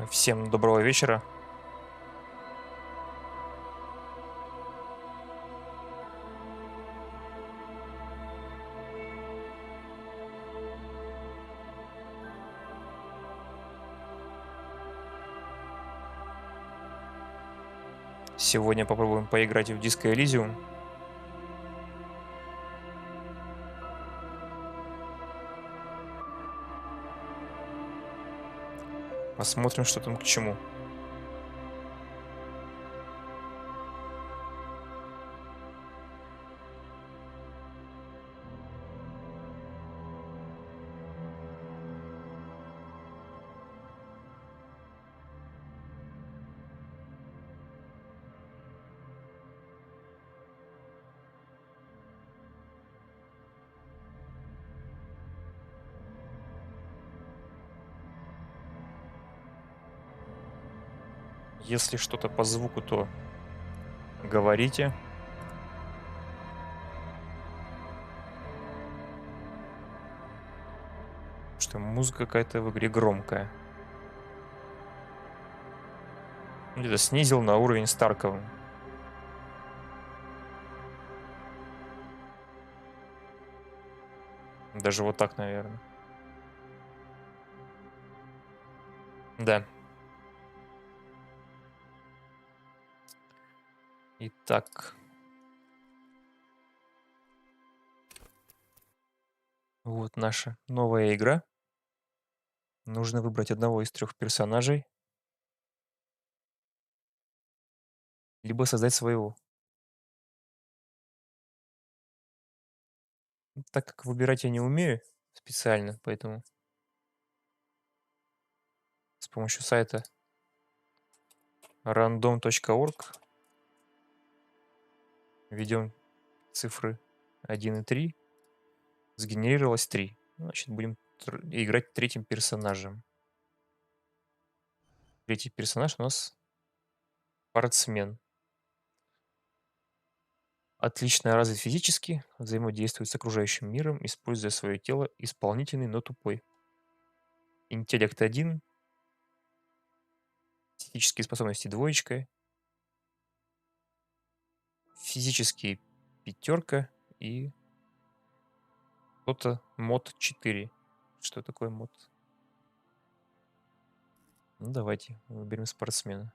Всем доброго вечера. Сегодня попробуем поиграть в диско Elysium. Посмотрим, что там к чему. Если что-то по звуку, то говорите. Что музыка какая-то в игре громкая. Где-то снизил на уровень Старкова. Даже вот так, наверное. Да. Итак. Вот наша новая игра. Нужно выбрать одного из 3 персонажей, либо создать своего. Так как выбирать я не умею специально, поэтому с помощью сайта random.org введем цифры 1 и 3, сгенерировалось 3. Значит, будем играть третьим персонажем. Третий персонаж у нас спортсмен. Отлично развит физически, взаимодействует с окружающим миром, используя свое тело, исполнительный, но тупой. Интеллект 1, психические способности двоечка, физические 5 и что-то мод 4. Что такое мод? Ну, давайте выберем спортсмена.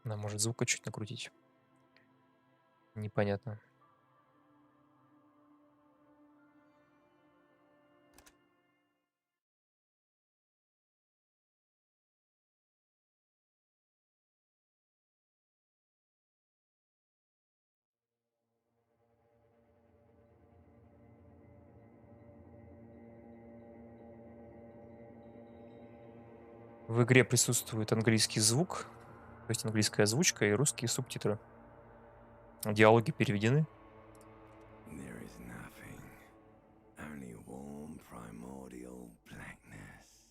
Нам может звука чуть накрутить. Непонятно. В игре присутствует английский звук, то есть английская озвучка и русские субтитры. Диалоги переведены. There is nothing, only warm primordial blackness.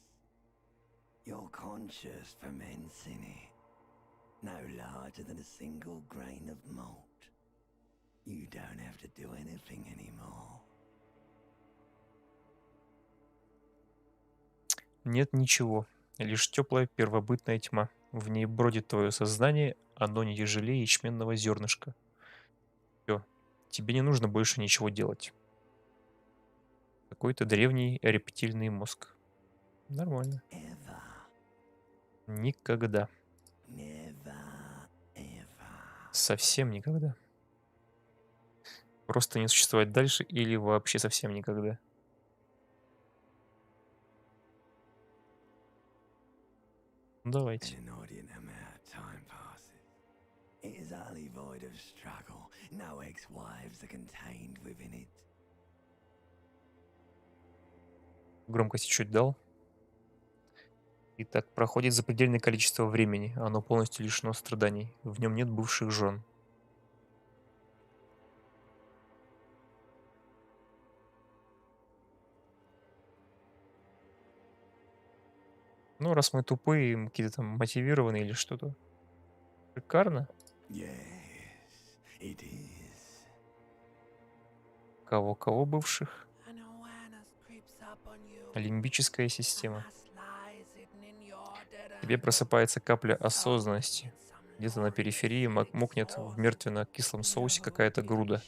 Your conscious ferments in it, no larger than a single grain of malt. You don't have to do anything anymore. Нет ничего, лишь теплая первобытная тьма. В ней бродит твое сознание, оно не тяжелее ячменного зернышка. Все, тебе не нужно больше ничего делать. Какой-то древний рептильный мозг. Нормально. Ever, Никогда. never, ever. Совсем никогда. Просто не существовать дальше или вообще совсем никогда. Ну, давайте. An inordinate amount of time passes. It is utterly void of struggle. No ex-wives are contained within it. Громкости чуть дал. Итак, проходит запредельное количество времени. Оно полностью лишено страданий. В нем нет бывших жен. Ну, раз мы тупые, мы какие-то там мотивированные или что-то. Шикарно. Yes, it is. Кого бывших? An awareness creeps Лимбическая система. В тебе просыпается капля осознанности. Где-то на периферии мокнет в мертвенно-кислом соусе какая-то груда.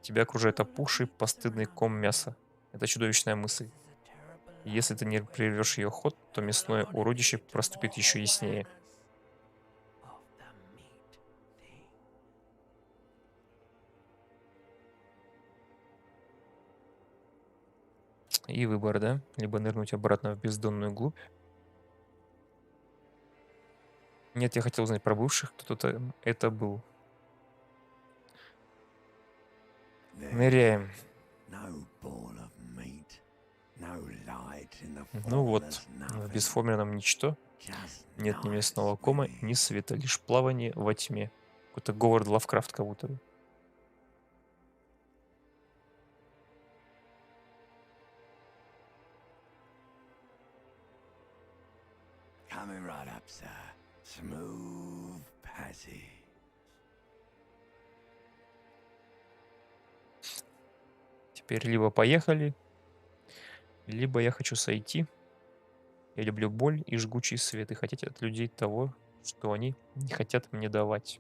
Тебя окружает опухший постыдный ком мяса. Это чудовищная мысль. Если ты не прервешь ее ход, то мясное уродище проступит еще яснее. И выбор, да? Либо нырнуть обратно в бездонную глубь. Нет, я хотел узнать про бывших, кто-то это был. Ныряем. Ну вот, в бесформенном ничто. Нет ни мясного кома, ни света, лишь плавание во тьме. Какой-то Говард Лавкрафт как будто бы. Coming right up, sir. Smooth passage. Теперь либо поехали, либо я хочу сойти. Я люблю боль и жгучий свет, и хотеть от людей того, что они не хотят мне давать.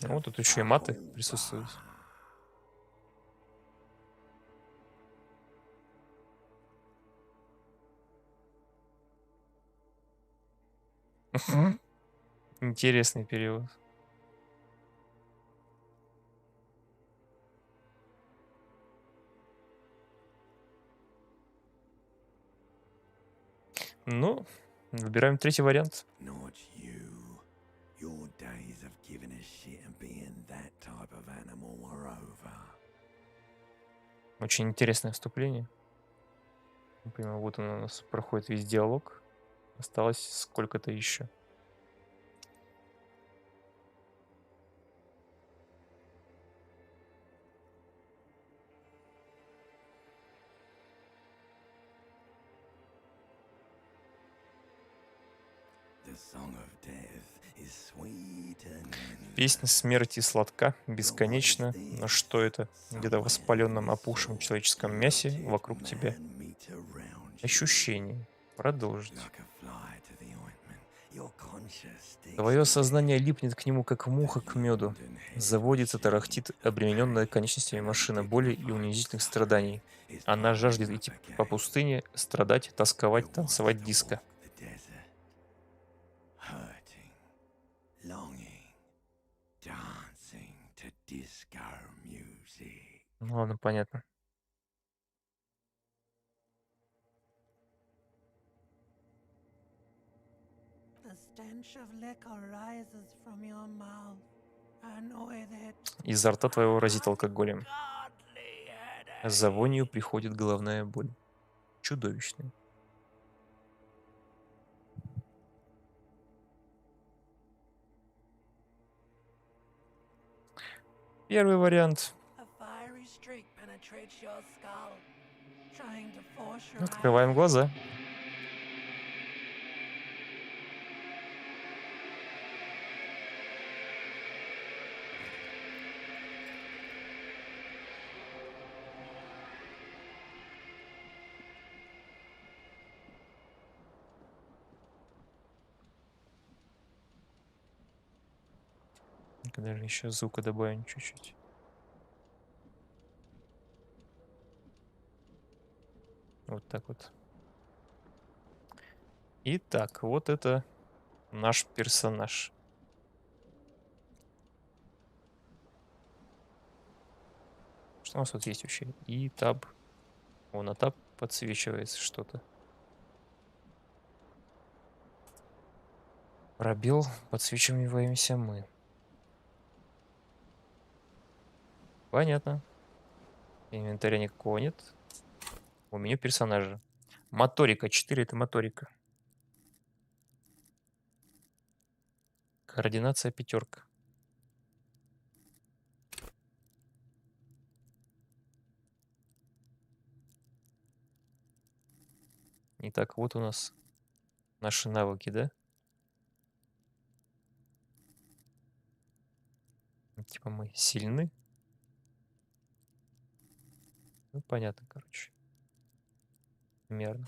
Вот тут еще и маты присутствуют. Интересный перевод. Ну, выбираем третий вариант. Очень интересное вступление. Не понимаю, вот он у нас проходит весь диалог. Осталось сколько-то еще. Песня смерти сладка, бесконечна, но что это? Где-то в воспаленном, опухшем человеческом мясе вокруг тебя. Ощущение. Продолжить. Твое сознание липнет к нему, как муха к меду. Заводится, тарахтит, обремененная конечностями машина боли и унизительных страданий. Она жаждет идти по пустыне, страдать, тосковать, танцевать диско. Ну ладно, понятно. Изо рта твоего разит алкоголем. За вонью приходит головная боль. Чудовищная. Первый вариант. Открываем глаза. Даже еще звука добавим чуть-чуть. Вот так вот. Итак, вот это наш персонаж. Что у нас тут есть вообще? И таб. О, на таб подсвечивается что-то. Пробел, подсвечиваемся мы. Понятно. Инвентаря никакого нет. У меня персонажа. Моторика 4 это моторика. Координация 5. Итак, вот у нас наши навыки, да? Типа мы сильны. Ну, понятно, короче. Примерно.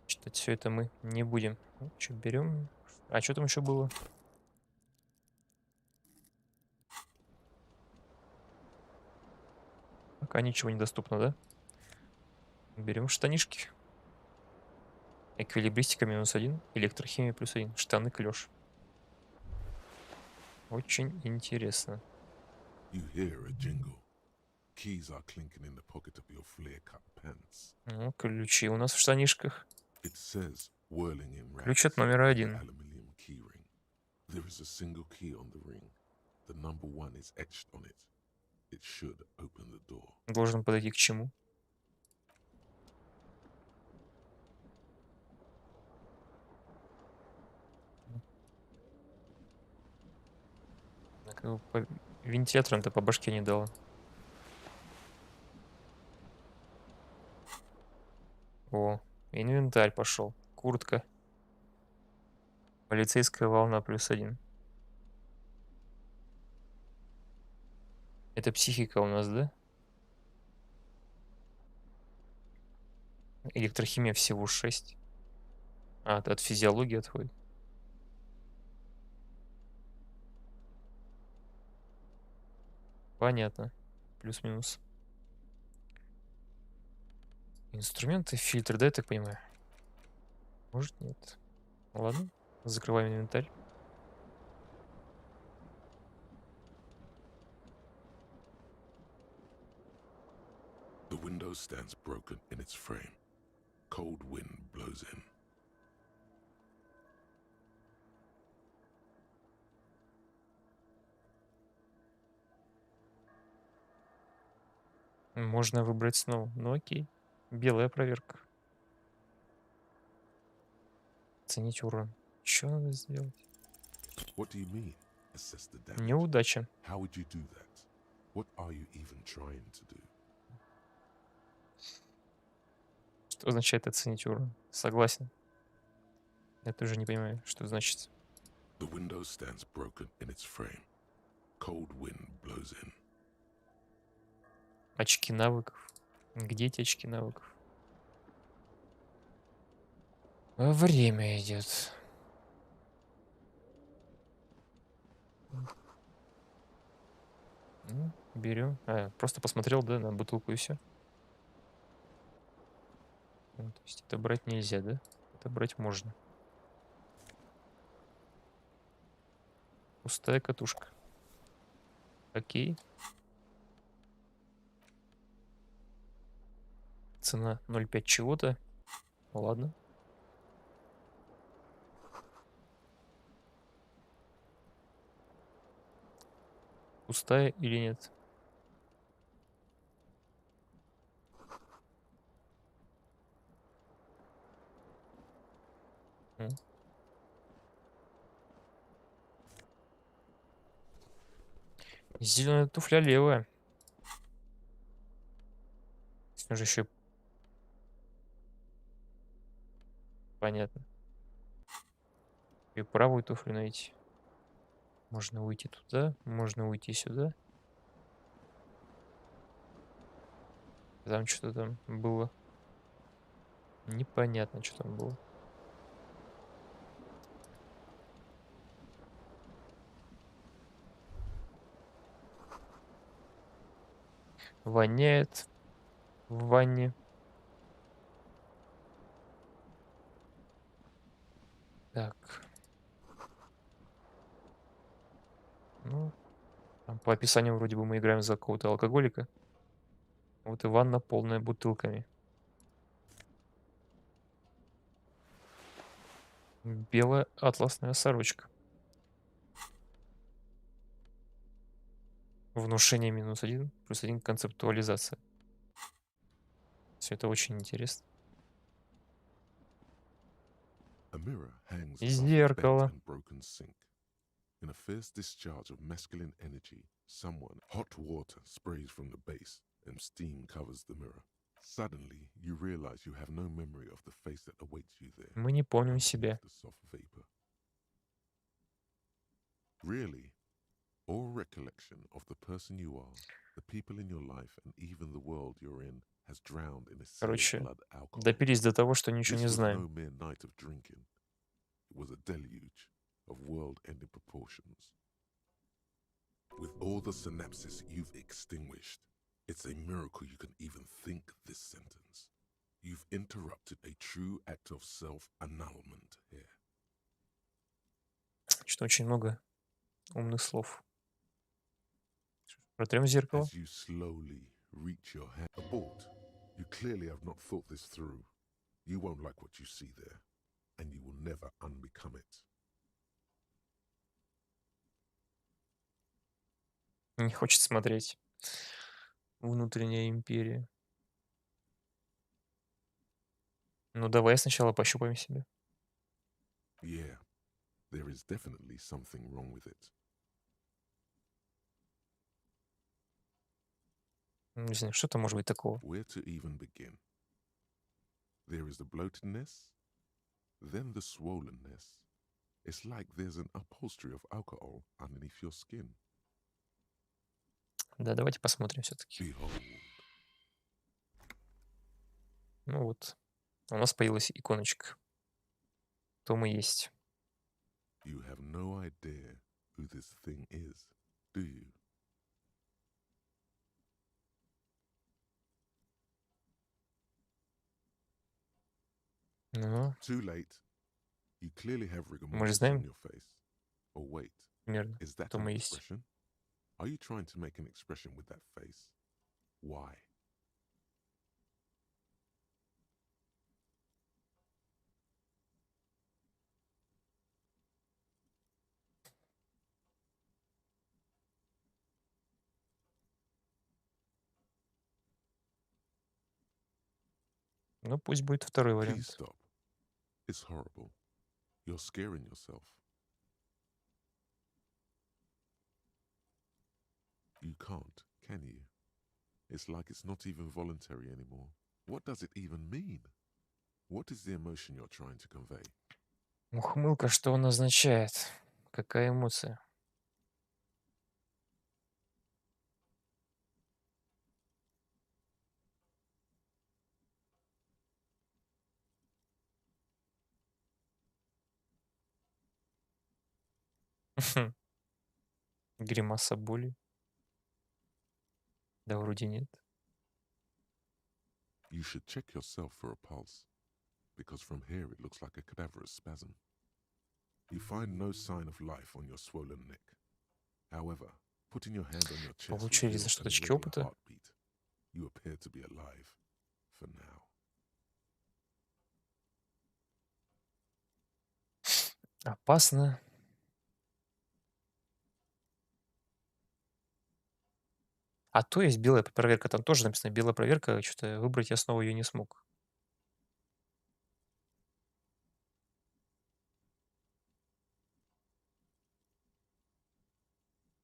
Читать все это мы не будем. Ну, что, берем? А что там еще было? Пока ничего не доступно, да? Берем штанишки. Эквилибристика -1, электрохимия +1, штаны клеш. Очень интересно. You hear a jingle. Keys are clinking in the pocket of your flare-cut pants. Ну, ключи у нас в штанишках. It says whirling in Ключ от rags номера on the 1. aluminium keyring. There is a single key on the ring. The number 1 is etched on it. It should open the door. Должен подойти к чему? Так его вентилятором-то по башке не дало. О, инвентарь пошел. Куртка. Полицейская волна +1. Это психика у нас, да? Электрохимия всего 6. А, это от физиологии отходит. Понятно. Плюс-минус. Инструменты, фильтры, да, я так понимаю? Может, нет. Ладно, закрываем инвентарь. The window stands broken in its frame. Cold wind blows in. Можно выбрать снова. Ну окей. Белая проверка. Оценить урон. Что надо сделать? What do you mean? Assess the damage. Неудача. How would you do that? What are you even trying to do? Что означает оценить урон? Согласен. Я тоже не понимаю, что значит. The window stands broken in its frame. Cold wind blows in. Очки навыков. Где эти очки навыков? Время идет. Ну, берем. Просто посмотрел, да, на бутылку и все. То есть это брать нельзя, да? Это брать можно. Пустая катушка. Окей. Цена 0,5 чего-то. Ладно. Пустая или нет? Зеленая туфля левая. Нужно еще... Понятно. И правую туфлю найти. Можно уйти туда, можно уйти сюда. Там что-то там было. Непонятно, что там было. Воняет в ванне. Так. Ну, там по описанию вроде бы мы играем за какого-то алкоголика. Вот и ванна полная бутылками. Белая атласная сорочка. Внушение -1, +1 концептуализация. Все это очень интересно. A mirror hangs И above a bent зеркало. and broken sink. In a fierce discharge of masculine energy, hot water sprays from the base and steam covers the mirror. Suddenly, you realize you have no memory of the face that awaits you there. Мы не помним underneath себя. the soft vapor. Really, all recollection of the person you are, the people in your life, and even the world you're in has drowned in a sea of Короче, blood alcohol. допились до того, что ничего This не was знаем. no mere night of drinking. It was a deluge of world-ending proportions. With all the synapses you've extinguished, it's a miracle you can even think this sentence. You've interrupted a true act of self-annulment here. Что очень много умных слов. Протрем зеркало. As you slowly reach your hand, abort. You clearly have not thought this through. You won't like what you see there, and you will never unbecome it. Не хочет смотреть. Внутренняя империя. Ну, давай сначала пощупаем себя. Yeah, there is definitely something wrong with it. Не знаю, что там может быть такого. Where to even begin? There is the bloatedness, then the swollenness. It's like there's an upholstery of alcohol underneath your skin. Да, давайте посмотрим все-таки. Behold, Ну вот, у нас появилась иконочка. То мы есть. you have no idea who this thing is, do you? Ну, Too late. You clearly have rigor Мы же mortis знаем on your face. Oh wait, примерно, is that кто an мы есть. expression? Are you trying to make an expression with that face? Why? Ну, пусть будет второй Please вариант. stop. It's horrible. You're scaring yourself. You can't, can you? It's like it's not even voluntary anymore. What does it even mean? What is the emotion you're trying to convey? Ухмылка, что он означает? Какая эмоция? Гримаса боли? Да, вроде нет. You should check yourself for a pulse, because from here it looks like a cadaverous spasm. You find no sign of life on your swollen neck. However, putting your hand on your chest Получили за reveals что an точки irregular опыта. heartbeat. You appear to be alive, for now. Опасно. А то есть белая проверка. Там тоже написано белая проверка. Что-то выбрать я снова ее не смог.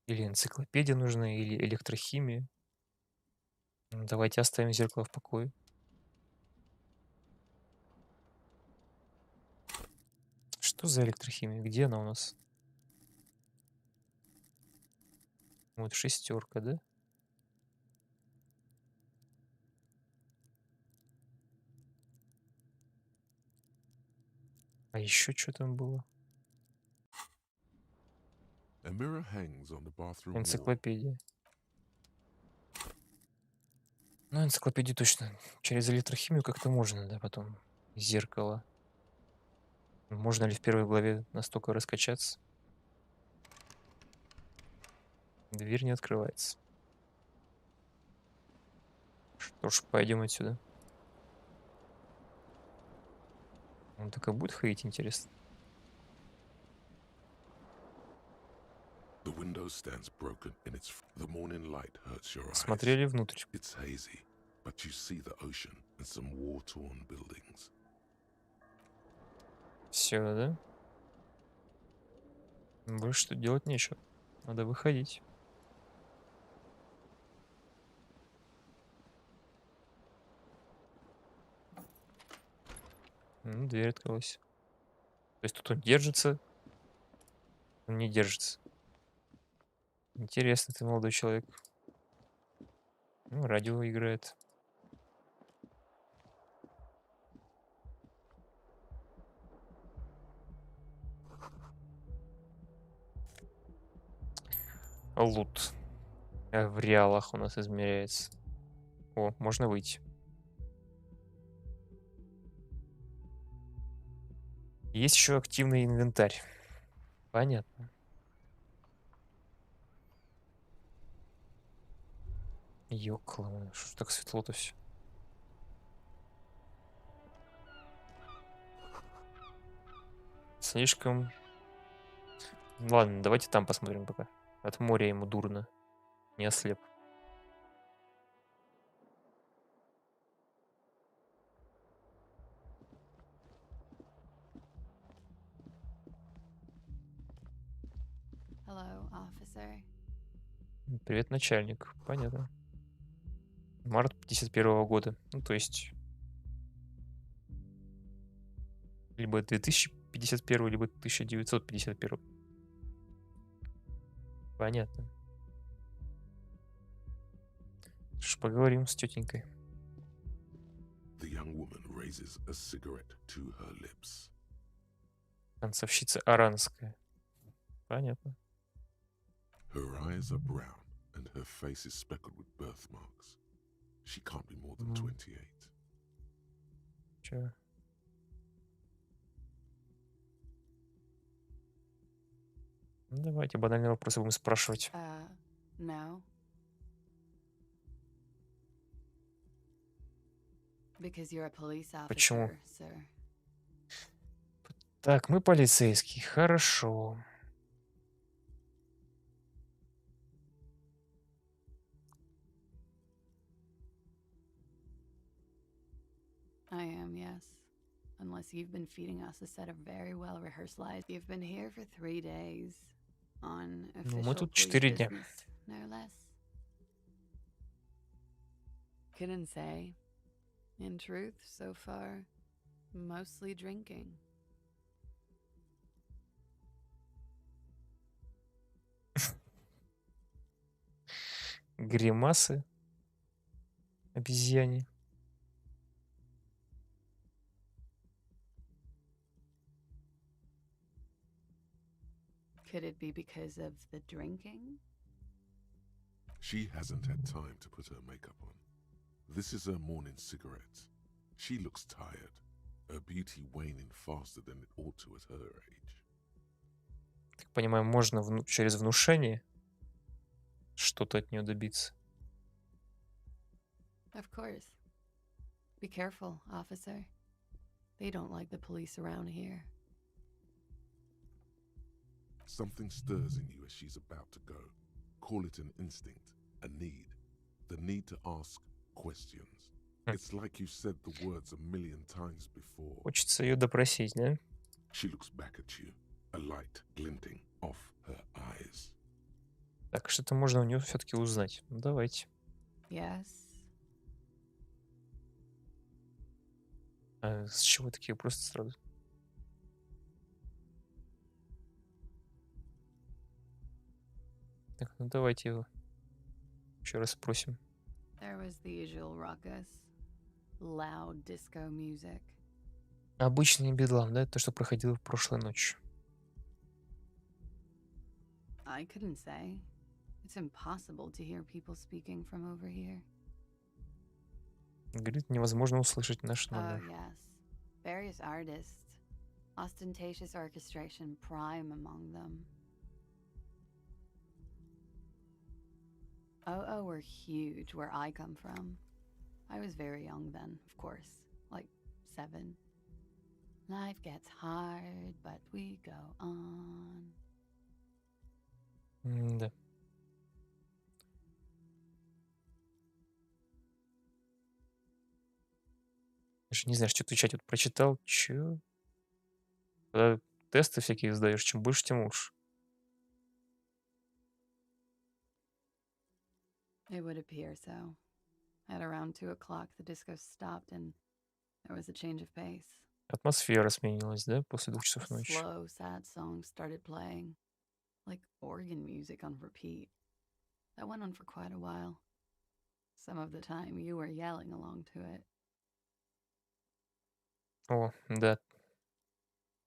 Или энциклопедия нужна, или электрохимия. Давайте оставим зеркало в покое. Что за электрохимия? Где она у нас? Вот шестерка, да? А еще что там было? A mirror hangs on the bathroom wall. Энциклопедия. Ну, энциклопедию точно. Через электрохимию как-то можно, да, потом. Зеркало. Можно ли в первой главе настолько раскачаться? Дверь не открывается. Что ж, пойдем отсюда. Он так и будет ходить, интересно. The window stands broken in its. The morning light hurts your eyes. Смотрели внутрь. It's hazy, but you see the ocean and some war-torn buildings. Все, да? Больше тут делать нечего. Надо выходить. Дверь открылась. То есть тут он держится, он не держится. Интересно, ты молодой человек. Ну, радио играет. Лут. В реалах у нас измеряется. О, можно выйти. Есть еще активный инвентарь. Понятно. Ёкла, что ж так светло-то все? Слишком... Ладно, давайте там посмотрим пока. От моря ему дурно. Не ослеп. Hello, officer. Привет, начальник. Понятно. Март 51 года. Ну, то есть... Либо 2051, либо 1951. Понятно. Что ж, поговорим с тетенькой. The young woman raises a cigarette to her lips. Танцовщица аранская. Понятно. Her eyes are brown and her face is speckled with birthmarks. She can't be more than 28. Чё? Ну, давайте банальные вопросы будем спрашивать. No. Because you're a police officer, Почему? sir. Так, мы полицейские. Хорошо. I am, yes. Unless you've been feeding us a set of very well-rehearsed lies. You've been here for 3 days. On Ну, мы official тут police 4 дня. business, no less. Couldn't say. In truth, so far, mostly drinking. Гримасы. Обезьяне. Could it be because of the drinking? She hasn't had time to put her makeup on. This is her morning cigarette. She looks tired, her beauty waning faster than it ought to at her age. Так понимаю, можно через внушение что-то от нее добиться. Of course. Be careful, officer. They don't like the police around here. Something stirs in you as she's about to go. Call it an instinct, a need. The need to ask questions. It's like you've said the words a million times before. Хочется ее допросить, да? She looks back at you, a light glinting off her eyes. Так, что-то можно у нее все-таки узнать. Ну, давайте. Yes. А с чего такие просто сразу? Так, ну давайте его еще раз спросим. There was the usual ruckus. Loud disco music. Обычный бедлам, да? То, что проходило в прошлой ночью. I couldn't say. It's impossible to hear people speaking from over here. Говорит, невозможно услышать наш Oh, номер. yes. Various artists. Ostentatious orchestration prime among them. Oh, were huge where I come from. I was very young then, of course. Like 7. Life gets hard, but we go on. Да. Даже не знаю, что отвечать. Вот прочитал, чё? Когда тесты всякие сдаешь, чем больше, тем лучше. It would appear so. At around 2 o'clock, the disco stopped and there was a change of pace. Атмосфера сменилась, да, после 2 часов A ночи? slow, sad song started playing, like organ music on repeat. That went on for quite a while. Some of the time you were yelling along to it. О, да.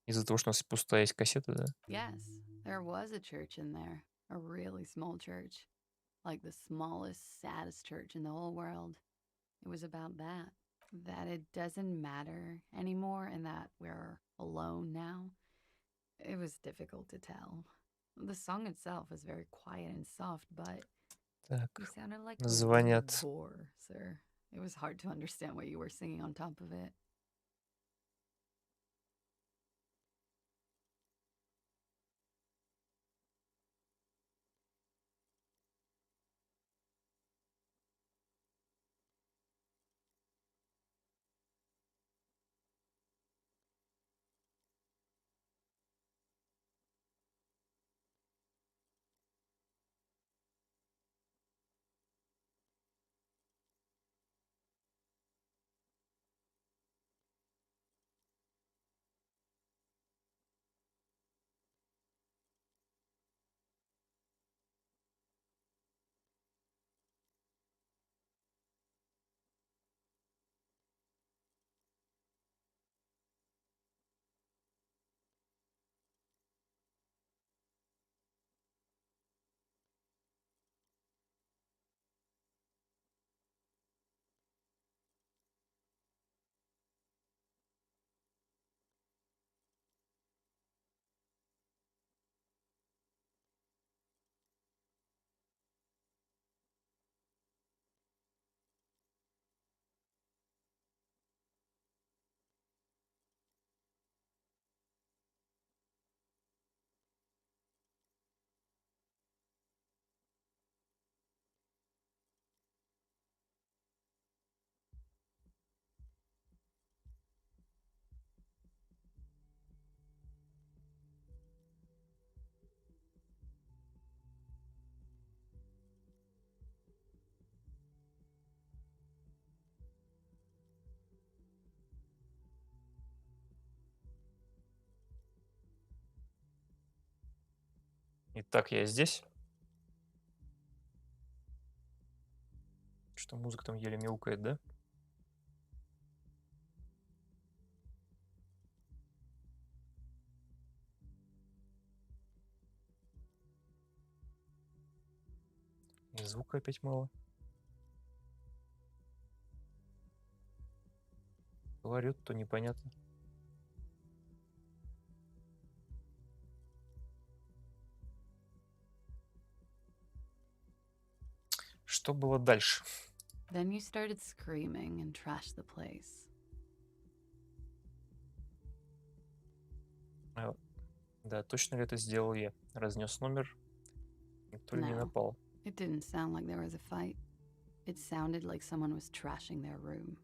Из-за того, что у нас пустая есть кассета, да? Yes, there was a church in there, a really small church, like the smallest, saddest church in the whole world. It was about that it doesn't matter anymore and that we're alone now. It was difficult to tell. The song itself is very quiet and soft, but you Так, sounded like a little звонят. boar, sir. It was hard to understand what you were singing on top of it. Итак, я здесь. Что музыка там еле мяукает, да? И звука опять мало. Говорят, то непонятно. Что было дальше? Then you started screaming and trashed the place. Да, точно ли это сделал я? Разнес номер, никто ли не No, напал? it didn't sound like there was a fight. It sounded like someone was trashing their room.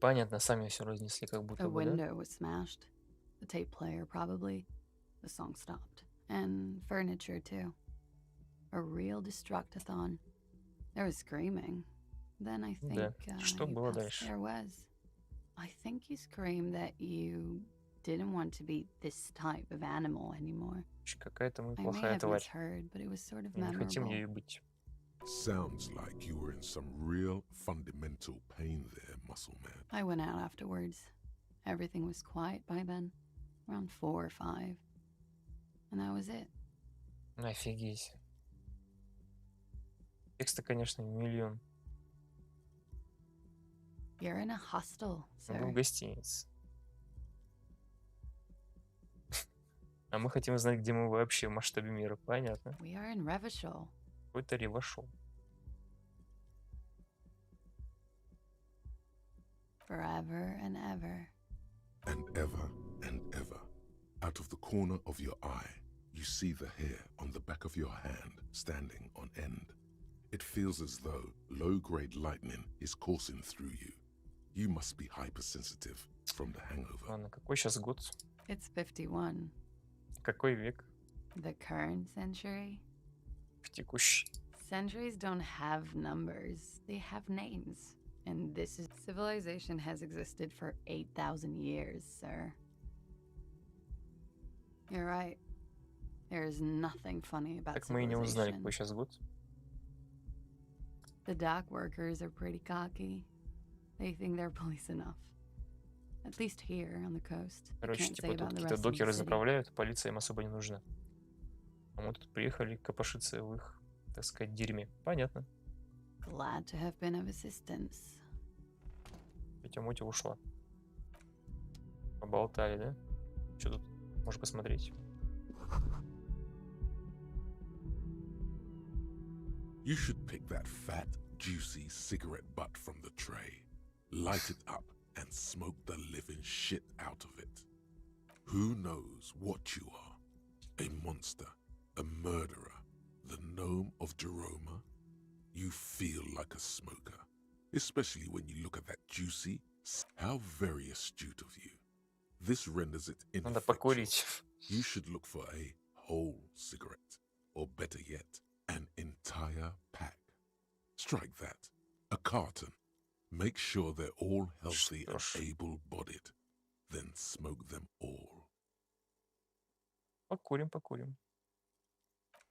Понятно, сами все разнесли, как A будто бы, да? window was smashed. The tape player, probably. The song stopped. And furniture, too. A real destructathon. There was screaming. Then I think Да. Что you было passed. дальше? There was. I think you screamed that you didn't want to be this type of animal anymore. Какая-то мы I may плохая have тварь. misheard, but it was sort of И не хотим memorable. ею быть. Sounds like you were in some real fundamental pain there, muscle man. I went out afterwards. Everything was quiet by then, around 4 or 5. And that was it. Офигеть. Текста, конечно, миллион. You're in a hostel, Мы в sir. гостинице. А мы хотим знать, где мы вообще в масштабе мира. Понятно. We are in Revachol. Какой-то ревошел. Forever and ever. And ever, out of the corner of your eye, you see the hair on the back of your hand standing on end. It feels as though low-grade lightning is coursing through you. You must be hypersensitive from the hangover. Ладно, какой сейчас год? It's 51. Какой век? The current century? В текущий. Centuries don't have numbers, they have names. And this is civilization has existed for 8,000 years, sir. You're right. There is nothing funny about Так мы и не узнали, civilization. какой сейчас год. The dock workers are pretty cocky. They think they're police enough. At least here on the coast. I Короче, can't say типа тут about the какие-то rest of the докеры city. заправляют, полиция им особо не нужна. А мы тут приехали копошиться в их, так сказать, дерьме. Понятно. Glad to have been of assistance. Тетя-мотя ушла. Поболтали, да? Что тут? Можешь посмотреть. You should pick that fat, juicy cigarette butt from the tray, light it up, and smoke the living shit out of it. Who knows what you are? A monster, a murderer, the gnome of Jeroma? You feel like a smoker, especially when you look at that juicy. How very astute of you. This renders it Надо ineffectual. покурить. You should look for a whole cigarette, or better yet, an entire pack. Strike that. A carton. Make sure they're all healthy and Что ж. able-bodied. Then smoke them all. Покурим, покурим.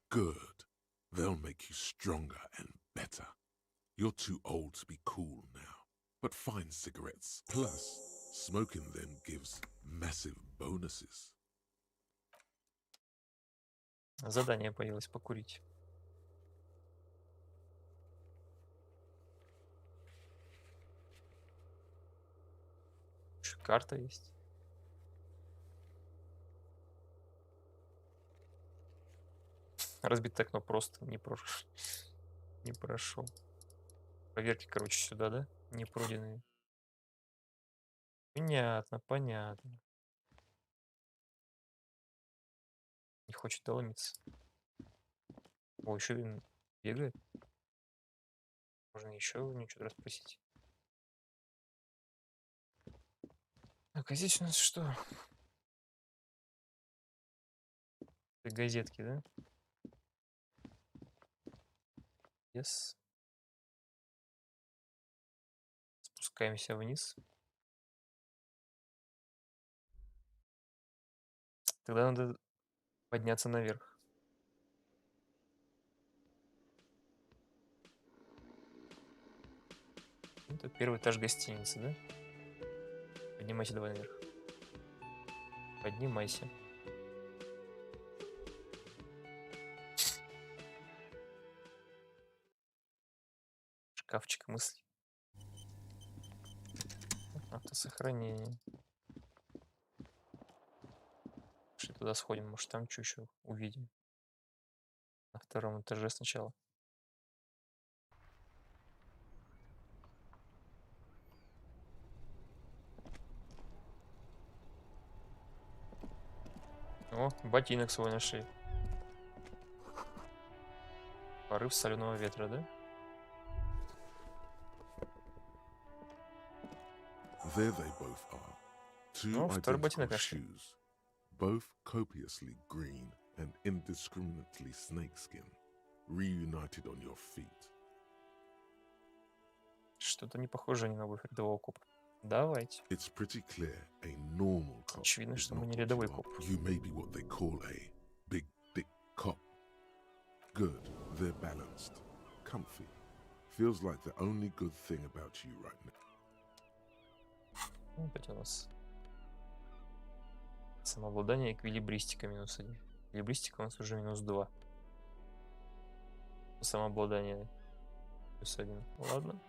Good. They'll make you stronger and better. You're too old to be cool now. But fine cigarettes. Plus, smoking them gives massive bonuses. Задание появилось покурить. Ещё карта есть. Разбитое окно просто не прошел. Проверки, короче, сюда, да? Не пройденные. Понятно, понятно. Не хочет доломиться. О, еще он бегает. Можно еще у него что-то расспросить. Так, а здесь у нас что? Газетки, да? Yes. Спускаемся вниз. Тогда надо подняться наверх. Это первый этаж гостиницы, да? Поднимайся давай наверх. Поднимайся. Шкафчик мыслей. Автосохранение. Пошли туда сходим, может там что еще увидим. На втором этаже сначала. О, ботинок свой нашли. Порыв соленого ветра, да? There they both are. Two Oh, второй identical ботинок нашли. shoes, both copiously green and indiscriminately snakeskin, reunited on your feet. Что-то не похоже они на обувь рядового копа. Давайте. It's pretty clear a normal cop Очевидно, is что мы not не what рядовой you are. коп. You may be what they call a big dick cop. Good, they're balanced, comfy. Feels like the only good thing about you right now. Опять у нас самообладание, эквилибристика -1. Эквилибристика у нас уже -2. Самообладание +1. Ладно.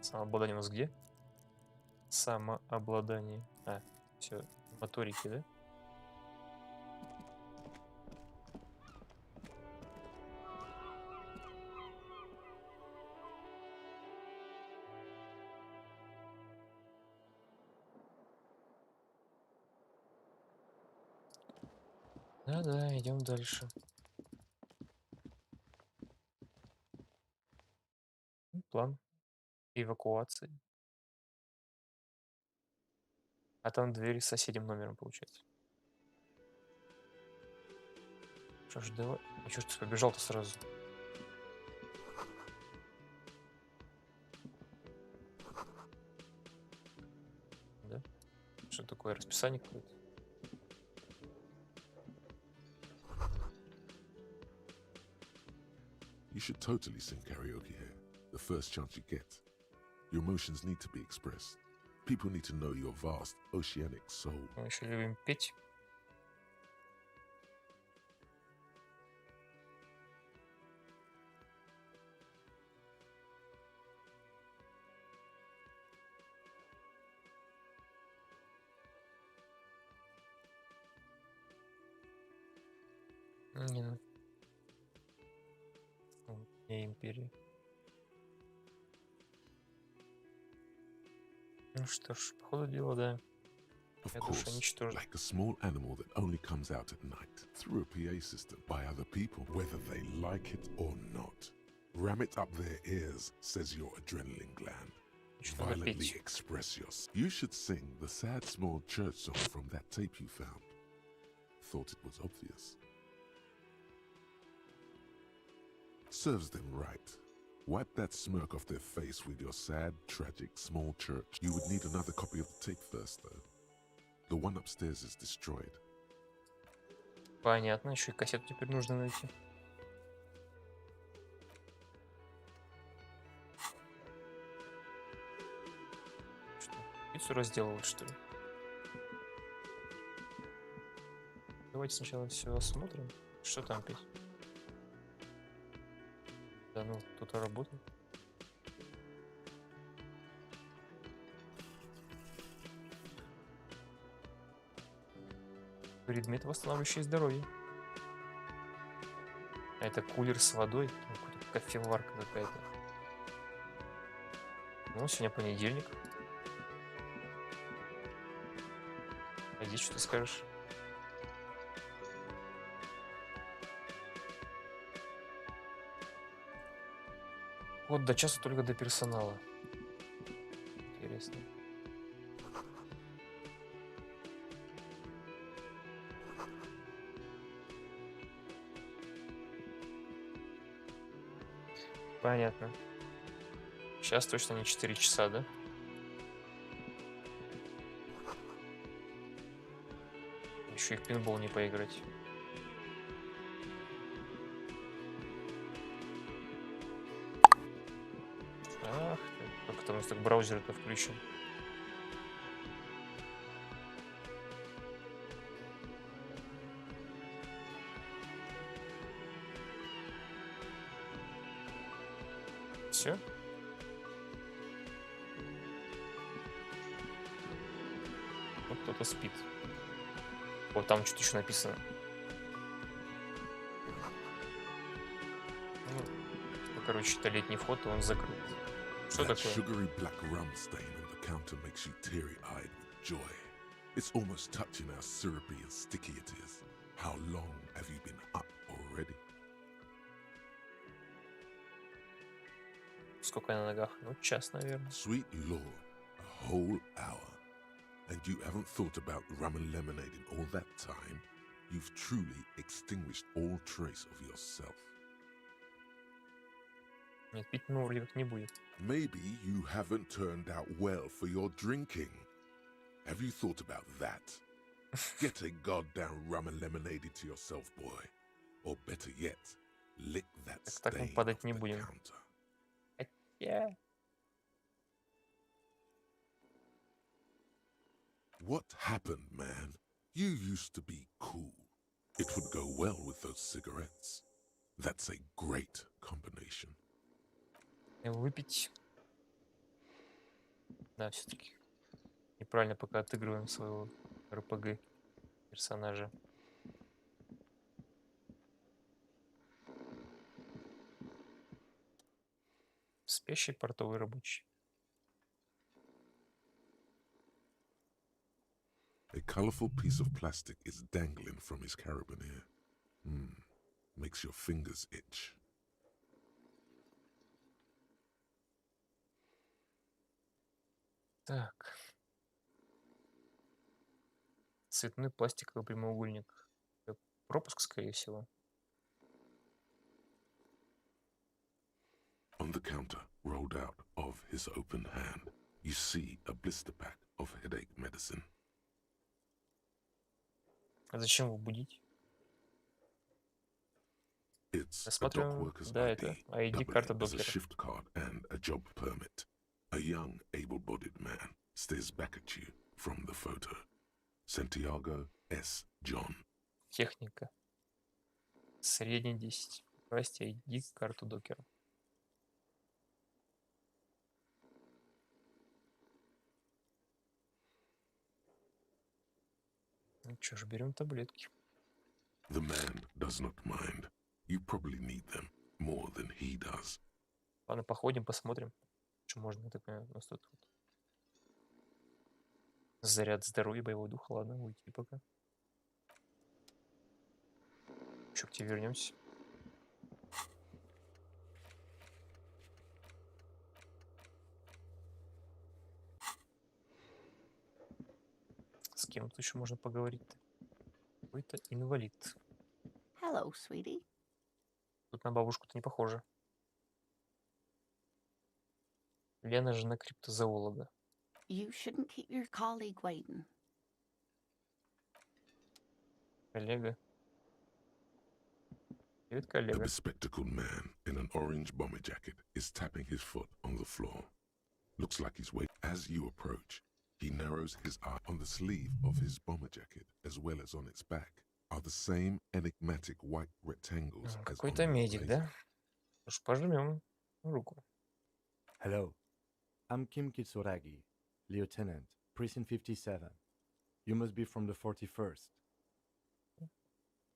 Самообладание у нас где? Самообладание. А, все, моторики, да? Да-да, идем дальше. план эвакуации. А там дверь с соседним номером, получается. Что ж, давай. А чё ж ты побежал-то сразу? Да? Что такое? Расписание какое-то? You should totally sing karaoke here, the first chance you get. Your emotions need to be expressed. People need to know your vast, oceanic soul. Мы еще любим петь. Не, ну. Не империя. Ну что ж, по ходу дела, да. Of Я душа course, ничтожна. like a small animal that only comes out at night, through a PA system, by other people, whether they like it or not. Ram it up their ears, says your adrenaline gland. Что надо Violently петь? express yourself. You should sing the sad small church song from that tape you found. Thought it was obvious. Serves them right. Wipe that smirk off their face with your sad, tragic, small church. You would need another copy of the tape first, though. The one upstairs is destroyed. Понятно, еще и кассету теперь нужно найти. Что, пиццу разделывать, что ли? Давайте сначала все осмотрим. Что там пить? Да ну, кто-то работает. Предмет, восстанавливающий здоровье. А это кулер с водой. Какая-то кофеварка какая-то. Ну, сегодня понедельник. А здесь что ты скажешь? Вот до часа только до персонала. Интересно. Понятно. Сейчас точно не 4 часа, да? Еще и в пинбол не поиграть. Ах ты, как это у нас так браузер-то включен. Все? Вот кто-то спит. Вот там что-то еще написано. Ну, короче, это летний вход, и он закрыт. Что That такое? sugary black rum stain on the counter makes you teary-eyed with joy. It's almost touching how syrupy and sticky it is. How long have you been up already? Сколько я на ногах? Ну, час, наверное. Sweet Lord, a whole hour. And you haven't thought about rum and lemonade in all that time? You've truly extinguished all trace of yourself. Нет, пить, ну, вроде как не будет. Maybe you haven't turned out well for your drinking. Have you thought about that? Get a goddamn rum and lemonade into yourself, boy. Or better yet, lick that Так мы stain падать off не the будем. counter. Yeah. What happened, man? You used to be cool. It would go well with those cigarettes. That's a great combination. Выпить. Да, все-таки неправильно пока отыгрываем своего РПГ персонажа. Спящий портовый рабочий. A colorful piece of plastic is dangling from his carabiner. Hmm, makes your fingers itch. Так. Цветной пластиковый прямоугольник. Это пропуск, скорее всего. On the counter, rolled out of his open hand, you see a blister pack of headache medicine. А зачем его будить? It's a dock Рассматриваем. worker's Да, это ID, ID, карта doubling as a докера. shift card and a job permit. A young, able-bodied man stares back at you from the photo. Santiago S. John. Техника. Средний 10. Украсть ID, карту докера. Ну что ж, берем таблетки. The man does not mind. You probably need them more than he does. Ладно, походим, посмотрим, что можно. Такое у нас тут вот. Заряд здоровья, боевого духа. Ладно, уйти пока. Еще к тебе вернемся. С кем тут еще можно поговорить-то? Какой-то инвалид. Hello, sweetie. Тут на бабушку-то не похоже. Лена, жена криптозоолога. You shouldn't keep your colleague waiting. Коллега. Привет, A коллега. bespectacled man in an orange bomber jacket is tapping his foot on the floor. Looks like he's waiting. As you approach, he narrows his eye. On the sleeve of his bomber jacket, as well as on its back, are the same enigmatic white rectangles as on Какой-то the медик, blazer. да? Уж пожмем руку. Hello, I'm Kim Kitsuragi, Lieutenant, Precinct 57. You must be from the 41st.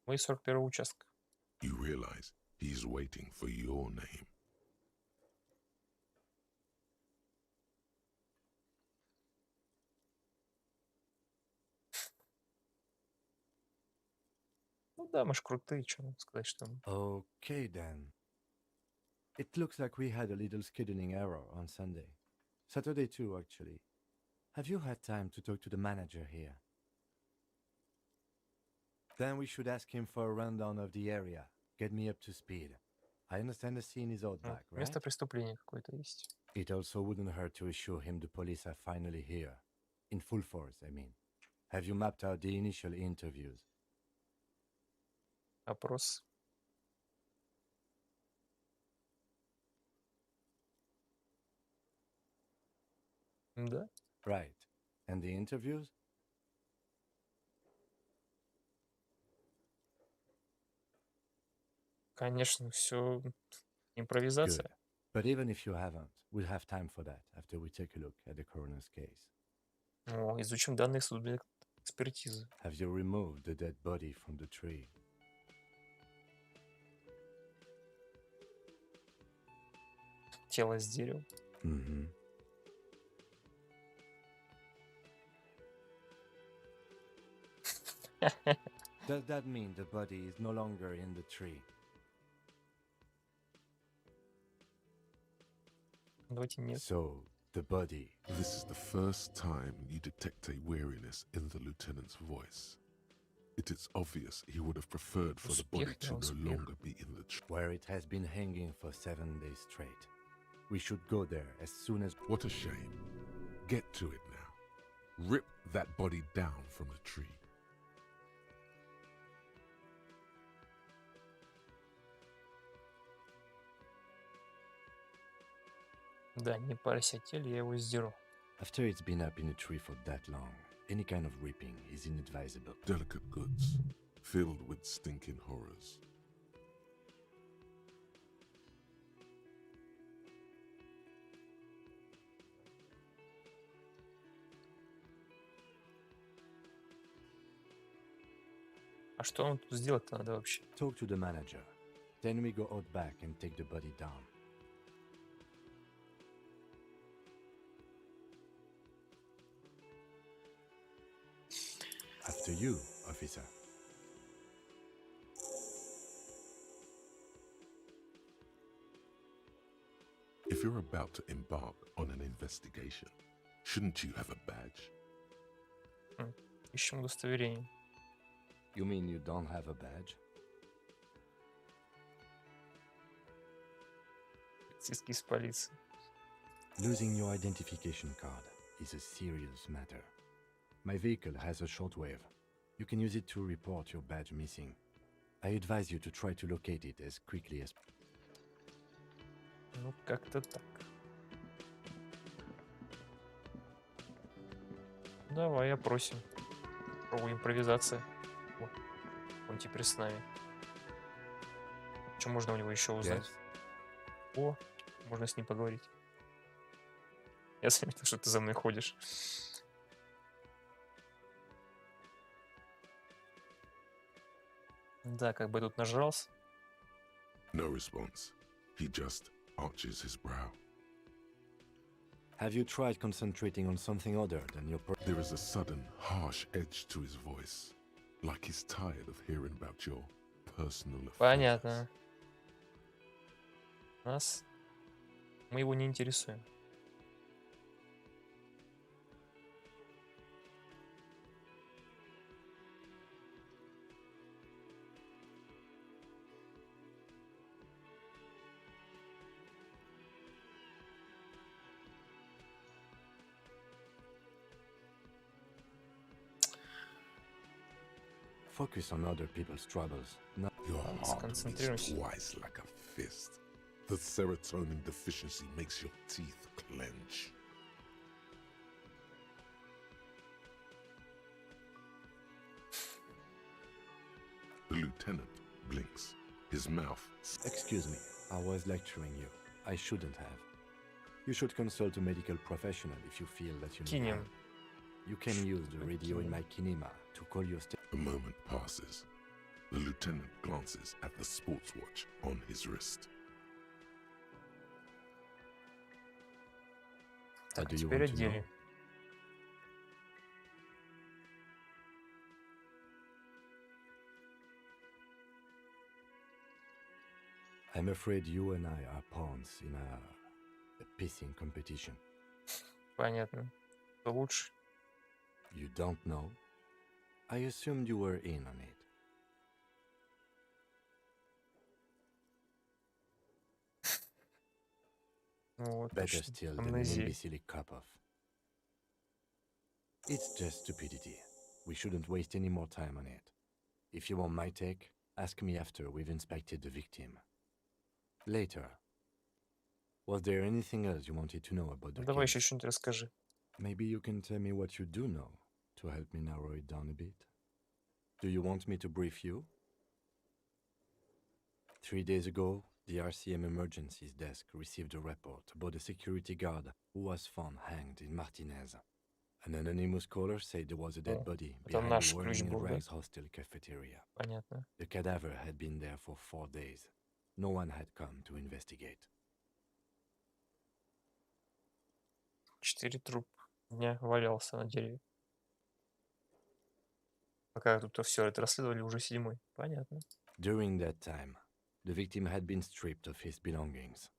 Мы из 41-го участка. You realize he's waiting for your name. Ну да, мы ж крутые, что нам сказать, что мы. Okay then. It looks like we had a little scheduling error on Sunday. Saturday too, actually. Have you had time to talk to the manager here? Then we should ask him for a rundown of the area. Get me up to speed. I understand the scene is out back, right? Место преступления какое-то есть. It also wouldn't hurt to assure him the police are finally here. In full force, I mean. Have you mapped out the initial interviews? Опрос. Да. Right. And the interviews? Конечно, все импровизация. Good. But even if you haven't, we'll have time for that after we take a look at the coroner's case. О, изучим данные судебной экспертизы. Have you removed the dead body from the tree? Тело с дерева. Mm-hmm. Does that mean the body is no longer in the tree? Давайте нет. So, the body. This is the first time you detect a weariness in the lieutenant's voice. It is obvious he would have preferred for the body Успех, to да, no успех. longer be in the tree. Where it has been hanging for 7 days straight. We should go there as soon as... What a shame. Get to it now. Rip that body down from the tree. Да, не парься о теле, я его сдеру. After it's been up in a tree for that long, any kind of ripping is inadvisable. Delicate goods, filled with stinking horrors. А что нам тут сделать-то надо вообще? Talk to the manager. Then we go out back and take the body down. After you, officer. If you're about to embark on an investigation, Shouldn't you have a badge? Ищем удостоверение. You mean you don't have a badge? Полицейский из полиции. Losing your identification card is a serious matter. My vehicle has a shortwave. You can use it to report your badge missing. I advise you to try to locate it as quickly as... Ну, как-то так. Давай, опросим. Пробуем импровизация. О, он теперь с нами. Что можно у него еще узнать? О, можно с ним поговорить. Я заметил, что ты за мной ходишь. Да, как бы тут нажрался. No response. He just arches his brow. Have you tried concentrating on something other than your... There is a sudden, harsh edge to his voice, like he's tired of hearing about your personal affairs. Понятно. Нас... Мы его не интересуем. Focus on other people's troubles. No. Your heart beats Сконцентрируйся. twice like a fist. The serotonin deficiency makes your teeth clench. The lieutenant blinks. His mouth... Excuse me, I was lecturing you. I shouldn't have. You should consult a medical professional if you feel that you need Кинем. help. You can use the radio in my kinema to call your A moment passes. The lieutenant glances at the sports watch on his wrist. Так, do you теперь want to отдели. I'm afraid you and I are pawns in a pissing competition. Понятно. Что лучше? You don't know? I assumed you were in on it. Ну вот, Better точно. still than an Амнезия. imbecile cop-off. It's just stupidity. We shouldn't waste any more time on it. If you want my take, ask me after we've inspected the victim. Later. Was there anything else you wanted to know about the Давай case? еще что-нибудь расскажи. Maybe you can tell me what you do know to help me narrow it down a bit. Do you want me to brief you? 3 days ago, the RCM Emergencies Desk received a report about a security guard who was found hanged in Martinez. An anonymous caller said there was a dead body это behind наш the ключ Warning был, да? Rags hostel cafeteria. Понятно. The cadaver had been there for 4 days. No one had come to investigate. 4 дня валялся на дереве. Пока тут все это расследовали, уже 7-й. Понятно. During that time, the victim had been stripped of his belongings.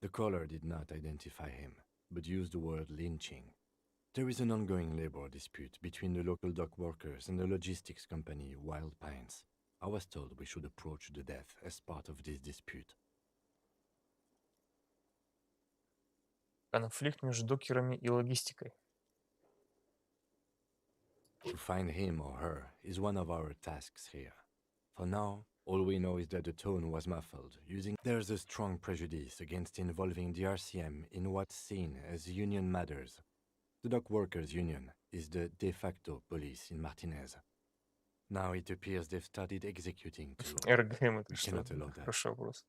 The caller did not identify him, but used the word lynching. There is an ongoing labor dispute between the local dock workers and the logistics company Wild Pines. I was told we should approach the death as part of this dispute. Конфликт между докерами и логистикой. To find him or her is one of our tasks here. For now, all we know is that the tone was muffled, using... There's a strong prejudice against involving the RCM in what's seen as union matters. The Dock Workers Union is the de facto police in Martinez. Now it appears they've started executing too. РГМ это We что? cannot allow that. Хороший вопрос.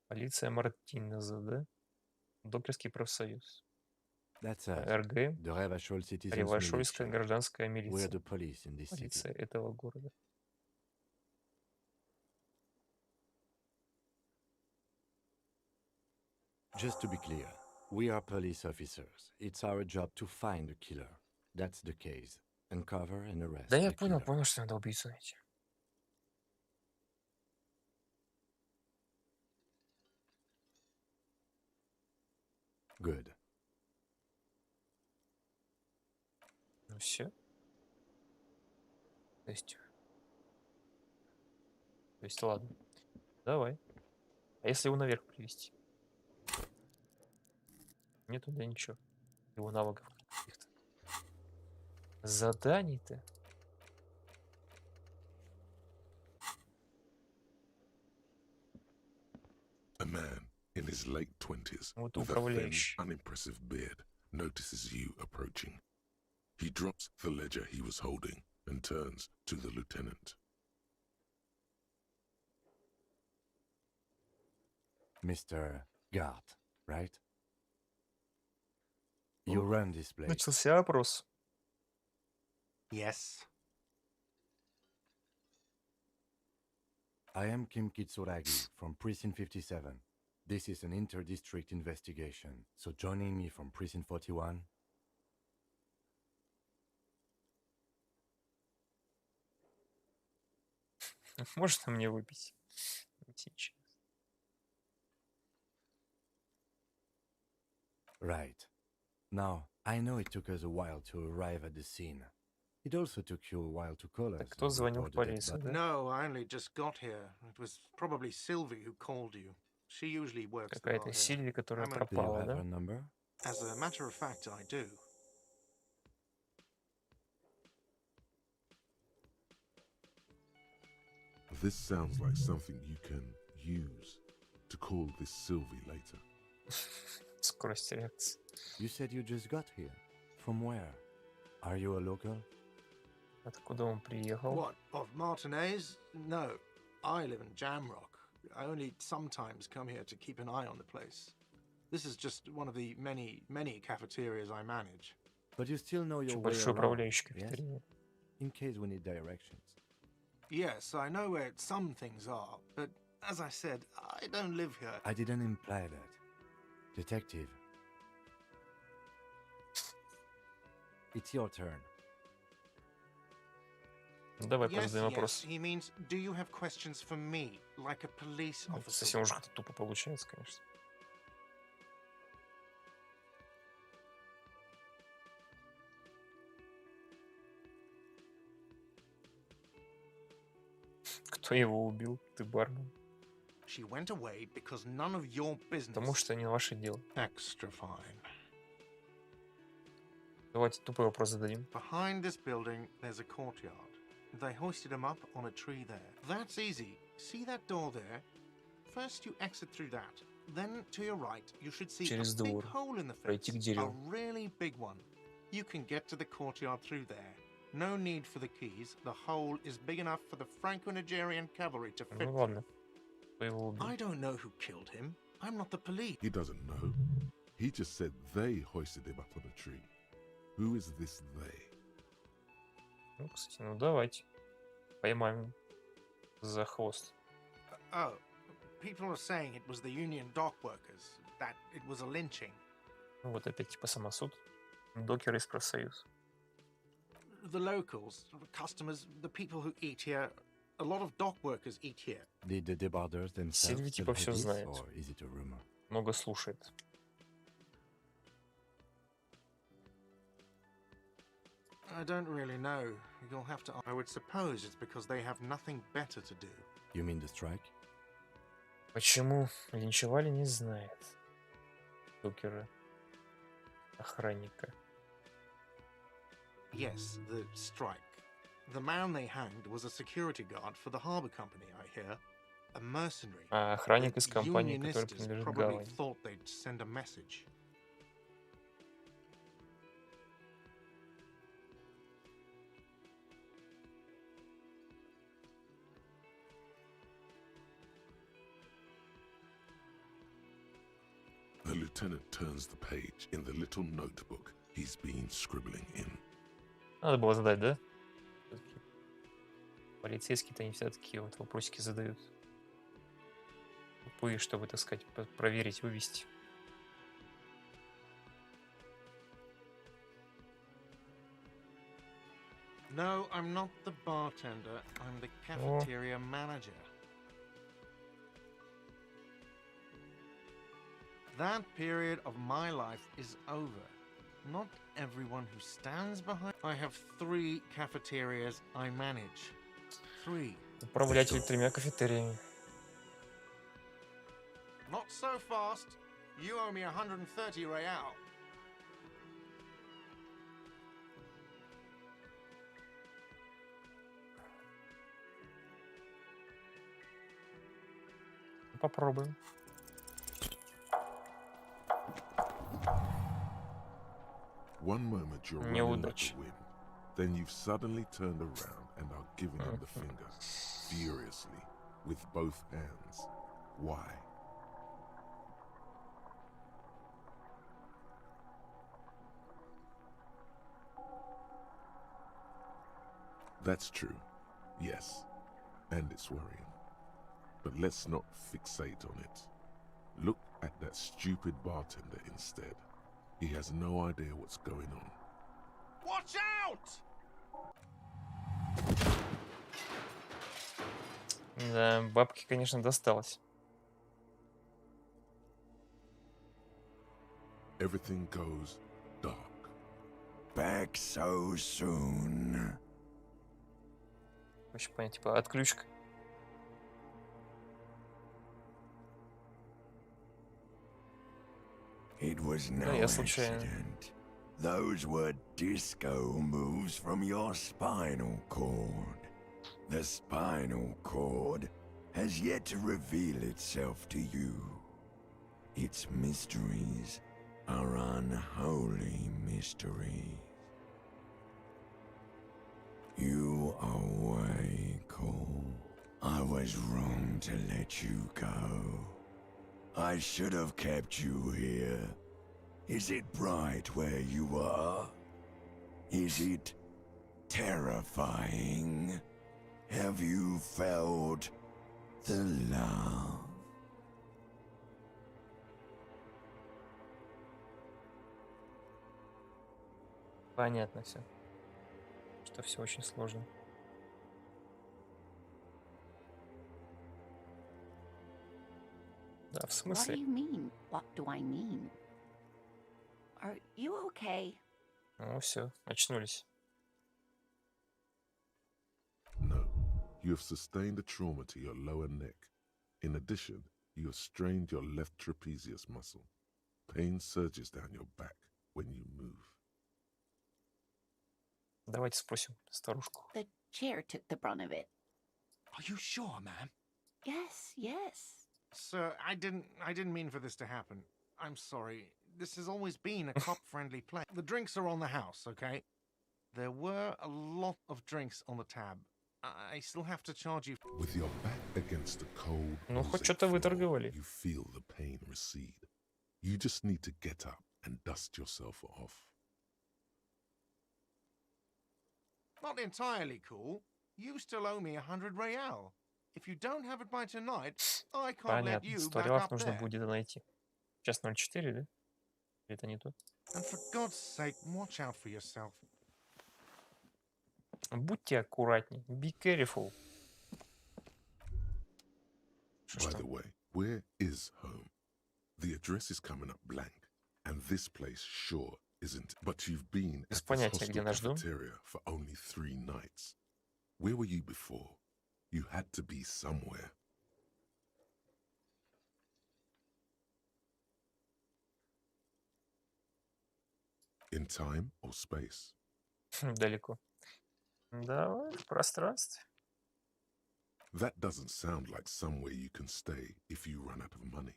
Полиция Мартинеза, да? Докерский профсоюз. That's us, РГМ. the Revachol Citizens Ревашольская Militia. гражданская We're милиция. the police in this city. Полиция этого города. Just to be clear, we are police officers. It's our job to find the killer. That's the case. Uncover and arrest Да я the понял, killer. что надо убийцу найти. Good. Ну все. То есть ладно. Давай. А если его наверх привести? Нету, да ничего. Его навыков каких-то. Заданий-то. A man in his late 20s Вот with a thin, управляющий. unimpressive beard notices you approaching. He drops the ledger he was holding and turns to the lieutenant. Mr. Guard, right? You run this place. Начался опрос. Yes. I am Kim Kitsuragi from Precinct 57. This is an inter-district investigation, so joining me from Precinct 41. Можно мне выпить? Сейчас. Right. Now, I know it took us a while to arrive at the scene. It also took you a while to call us. Так кто and звонил в report the dead полицию, body. да? No, I only just got here. It was probably Sylvie who called you. She usually works the bar Какая-то here. Сильви, которая I'm a- Do you пропала, have да? her number? As a matter of fact, I do. This sounds like something you can use to call this Sylvie later. Скорость реакции. You said you just got here. From where? Are you a local? Откуда он приехал? What, of Martinez? No. I live in Jamrock. I only sometimes come here to keep an eye on the place. This is just one of the many, many cafeterias I manage. But you still know your Очень way большой around, управляющий yes? кафетерии. In case we need directions. Yes, I know where some things are, but as I said, I don't live here. I didn't imply that. Detective. It's your turn. Ну, давай Yes, позадаем yes, вопрос. he means, do you have questions for me, like a police Это officer? совсем уже как-то тупо получается, конечно. Кто его убил? Ты бармен. She went away because none of your business. Потому что не ваше дело. Extra fine. Давайте тупой вопрос зададим. Behind this building, there's a courtyard. They hoisted him up on a tree there. That's easy. See that door there? First you exit through that. Then to your right, you should see Через a big двор. hole in the Пройти к fence. A дереву. really big one. You can get to the courtyard through there. No need for the keys. The hole is big enough for the Franco-Nigerian cavalry to fit Ну through. ладно. Кто его убил? I don't know who killed him. I'm not the police. He doesn't know. He just said they hoisted him up on a tree. Who is this they? Ну, кстати, ну давайте. Поймаем за хвост. Oh, people are saying it was the union dock workers, that it was a lynching. Ну вот опять типа самосуд. Докеры из профсоюз. The locals, the customers, the people who eat here, a lot of dock workers eat here. Did the debarders themselves Сильви типа tell всё her this, знает. or is it a rumor? Много слушает. I don't really know. You'll have to. I would suppose it's because they have nothing better to do. You mean the strike? Почему линчевали, не знает. Докеры. Охранника. Yes, the strike. The man they hanged was a security guard for the harbor company, I hear. A mercenary. А охранник из The компании, которая Unionistas принадлежит probably гавани. thought they'd send a message. The lieutenant turns the page in the little notebook he's been scribbling in. Надо было задать, да? Всё-таки полицейские-то они всегда такие вот вопросики задают. Тупые, чтобы, так сказать, проверить, вывести. No, I'm not the bartender. I'm the cafeteria manager. That period of my life is over. Not everyone who stands behind... I have 3 cafeterias I manage. 3. Управлятель 3 кафетериями. Not so fast. You owe me 130 real. Попробуем. One moment you're running like the wind, then you've suddenly turned around and are giving him the finger, furiously, with both hands. Why? That's true, yes, and it's worrying. But let's not fixate on it. Look at that stupid bartender instead. He has no idea what's going on. Watch out! Да, бабки, конечно, досталось. Everything goes dark. Back so soon. Очень понятно, типа отключка. It was no я случайно. accident. Those were disco moves from your spinal cord. The spinal cord has yet to reveal itself to you. Its mysteries are unholy mysteries. You are way cool. I was wrong to let you go. I should have kept you here. Is it bright where you are? Is it terrifying? Have you felt the love? Понятно все. Что все очень сложно. Да, в What do смысле? you mean? What do I mean? Are you okay? Ну все, очнулись. No, you have sustained a trauma to your lower neck. In addition, you have strained your left trapezius muscle. Pain surges down your back when you move. Давайте спросим старушку. The chair took the brunt of it. Are you sure, ma'am? Yes, yes. Sir, I didn't mean for this to happen. I'm sorry. This has always been a cop-friendly place. The drinks are on the house, okay? There were a lot of drinks on the tab. I still have to charge you. With your back against the cold, Ну, хоть mosaic что-то floor, выторговали. you feel the pain recede. You just need to get up and dust yourself off. Not entirely cool. You still owe me 100 real. If you don't have it by tonight, I can't let Понятно. you 100 back реалов up нужно there. будет где-то найти. Сейчас 0,4, да? Или это не то? And for God's sake, watch out for yourself. Будьте аккуратней. Be careful. Что ж By там? the way, where is home? The address is coming up blank, and this place sure isn't. But you've been Без at this понятия, где hostel наш дом. cafeteria for only 3 nights. Where were you before? You had to be somewhere. In time or space? Далеко. Давай в пространстве. That doesn't sound like somewhere you can stay if you run out of money.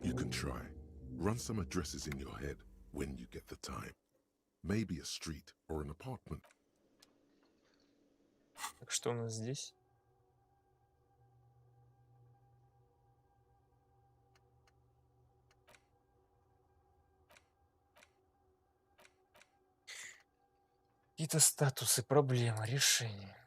You can try. Run some addresses in your head when you get the time. Maybe a street or an apartment. Так что у нас здесь? Какие-то статусы, проблемы, решения.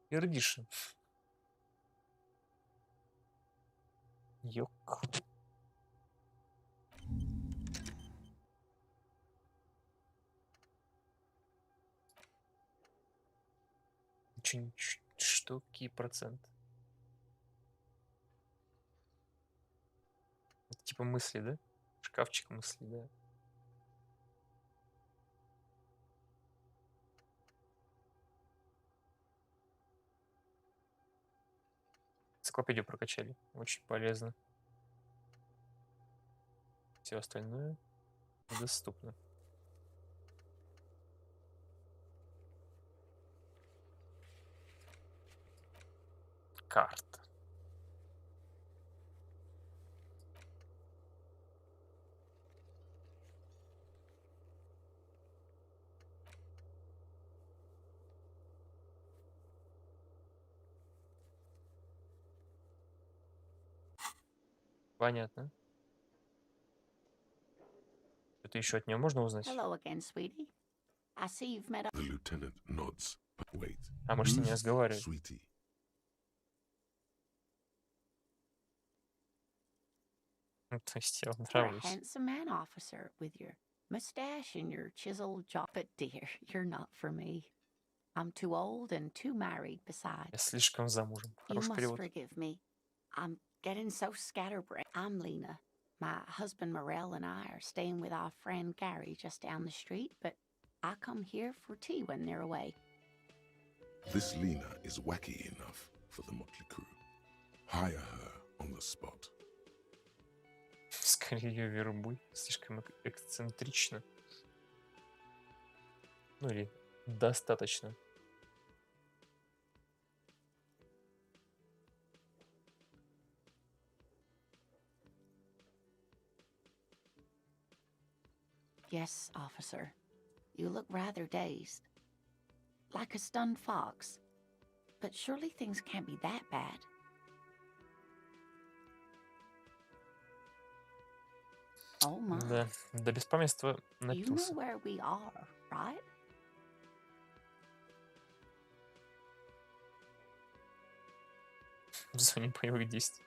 Пердишь. Ёк. Что, какие проценты? Это типа мысли, да? Шкафчик мысли, да. Энциклопедию прокачали. Очень полезно. Все остальное доступно. Карта. Понятно. Что-то еще от нее можно узнать? Hello again, sweetie. I see you've met up. The lieutenant nods. Wait. А мы с ней не Who's разговариваем. Sweetie? Ну, то есть я вам You're a нравлюсь. handsome man, officer, with your mustache and your chiseled jaw. But dear, you're not for me. I'm too old and too married besides. Я слишком замужем. You Хороший must перевод. forgive me. I'm getting so scatterbrained. I'm Lena. My husband Morel and I are staying with our friend Gary just down the street, but I come here for tea when they're away. This Lena is wacky enough for the motley crew. Hire her on the spot. Скорее ее вербуй. Слишком эксцентрично. Ну или достаточно. Yes, officer. You look rather dazed. Like a stunned fox. But surely things can't be that bad. Oh my. Да, до беспамятства You know напился. where we are, right? В зоне боевых действий.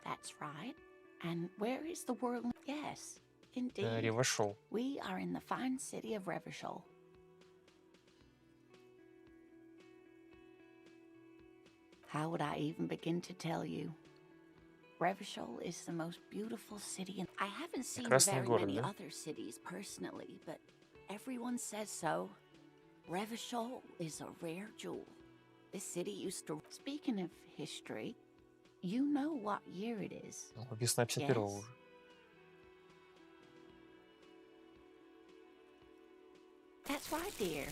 That's right. And where is the world? Yes, indeed. Ревошел. We are in the fine city of Revachol. How would I even begin to tell you? Revachol is the most beautiful city in... I haven't seen Прекрасный very город, many да? other cities personally, but everyone says so. Revachol is a rare jewel. This city used to... Speaking of history, you know what year it is. Весна 51-го Yes. уже. That's right, dear.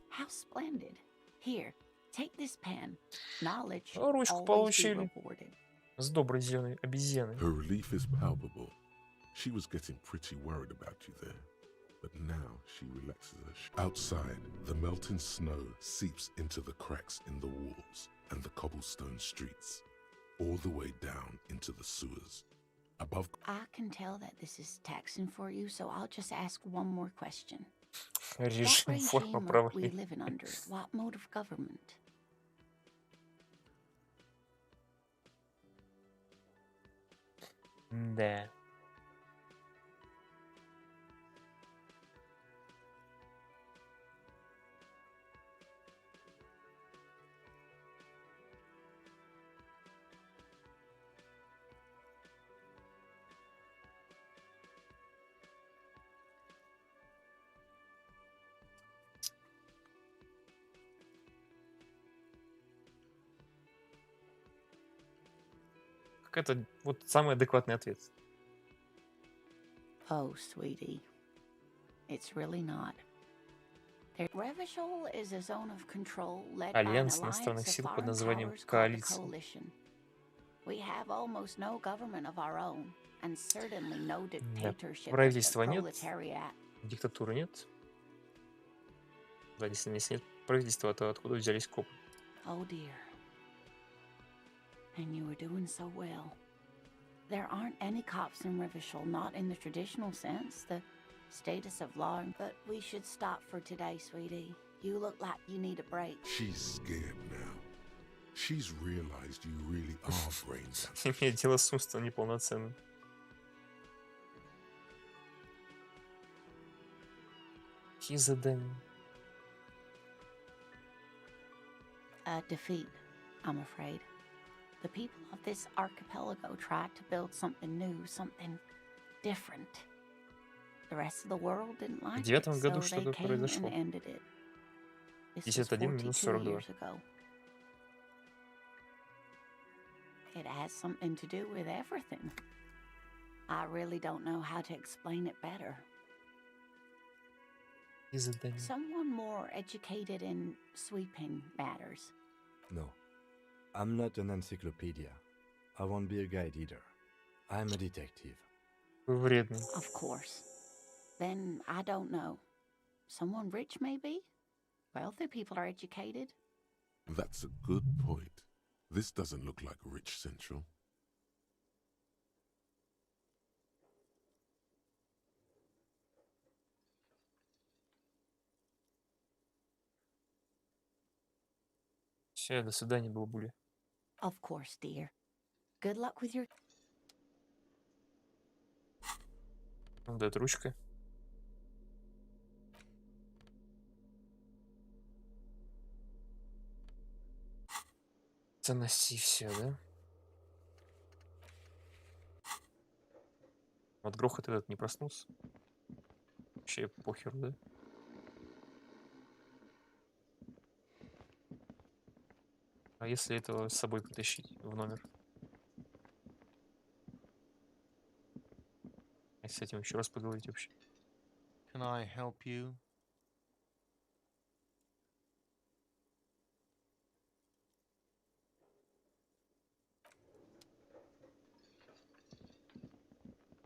How splendid. Here, take this pen. Knowledge Ну, ручку always be получили. rewarded. С доброй зеленой обезьяной. Her relief is palpable. She was getting pretty worried about you there. But now she relaxes her. Outside, the melting snow seeps into the cracks in the walls and the cobblestone streets, all the way down into the sewers. Above, I can tell that this is taxing for you, so I'll just ask one more question. Режим What форма regime are we правления. living under? What mode of government? Да. Какой-то вот самый адекватный ответ. Oh, sweetie. It's really not. Revachol is a zone of control led by an Альянс alliance иностранных of сил под foreign названием powers called the Коалиция. Coalition. We have almost no government of our own, and certainly no Да. dictatorship of the Правительства нет, proletariat. диктатуры нет. Да, если нет правительства, то откуда взялись копы? Oh dear. And you were doing so well. There aren't any cops in Revachol, not in the traditional sense. The status of law, but we should stop for today, sweetie. You look like you need a break. She's scared now. She's realized you really are brain damaged. Имеет дело с умством неполноценным. Какие задания? A defeat, I'm afraid. The people of this archipelago tried to build something new, something different. The rest of the world didn't like it, девятом so году they что-то came произошло. and ended it. This was 51 минус 42 42. years ago. It has something to do with everything. I really don't know how to explain it better. Какие задания? Someone more educated in sweeping matters. No, I'm not an encyclopedia. I won't be a guide either. I'm a detective. Вы вредный. Of course. Then I don't know. Someone rich, maybe? Wealthy people are educated. That's a good point. This doesn't look like Rich Central. Все, до свидания, бабуля. Of course, dear. Good luck with your... Он дает ручкой. Заноси все, да? Вот грохот этот не проснулся. Вообще похер, да? А если этого с собой притащить в номер? А с этим еще раз поговорить вообще. Can I help you?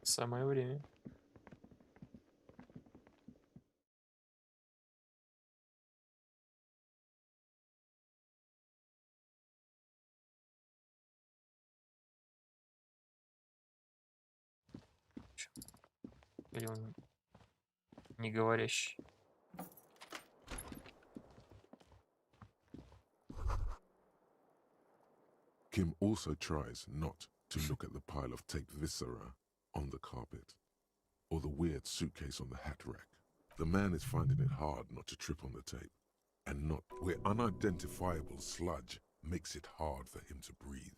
Самое время. Или он не говорящий? Kim also tries not to look at the pile of taped viscera on the carpet, or the weird suitcase on the hat rack. The man is finding it hard not to trip on the tape, and not where unidentifiable sludge makes it hard for him to breathe.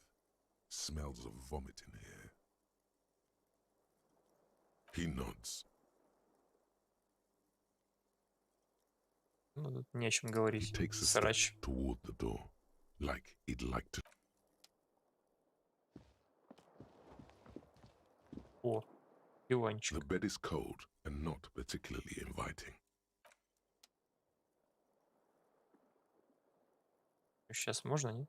Smells of vomit in here. He nods. Ну, тут не о чем He говорить. takes a step Срач. toward the door, like he'd like to. О, диванчик. The bed is cold and not particularly inviting. Сейчас можно, нет?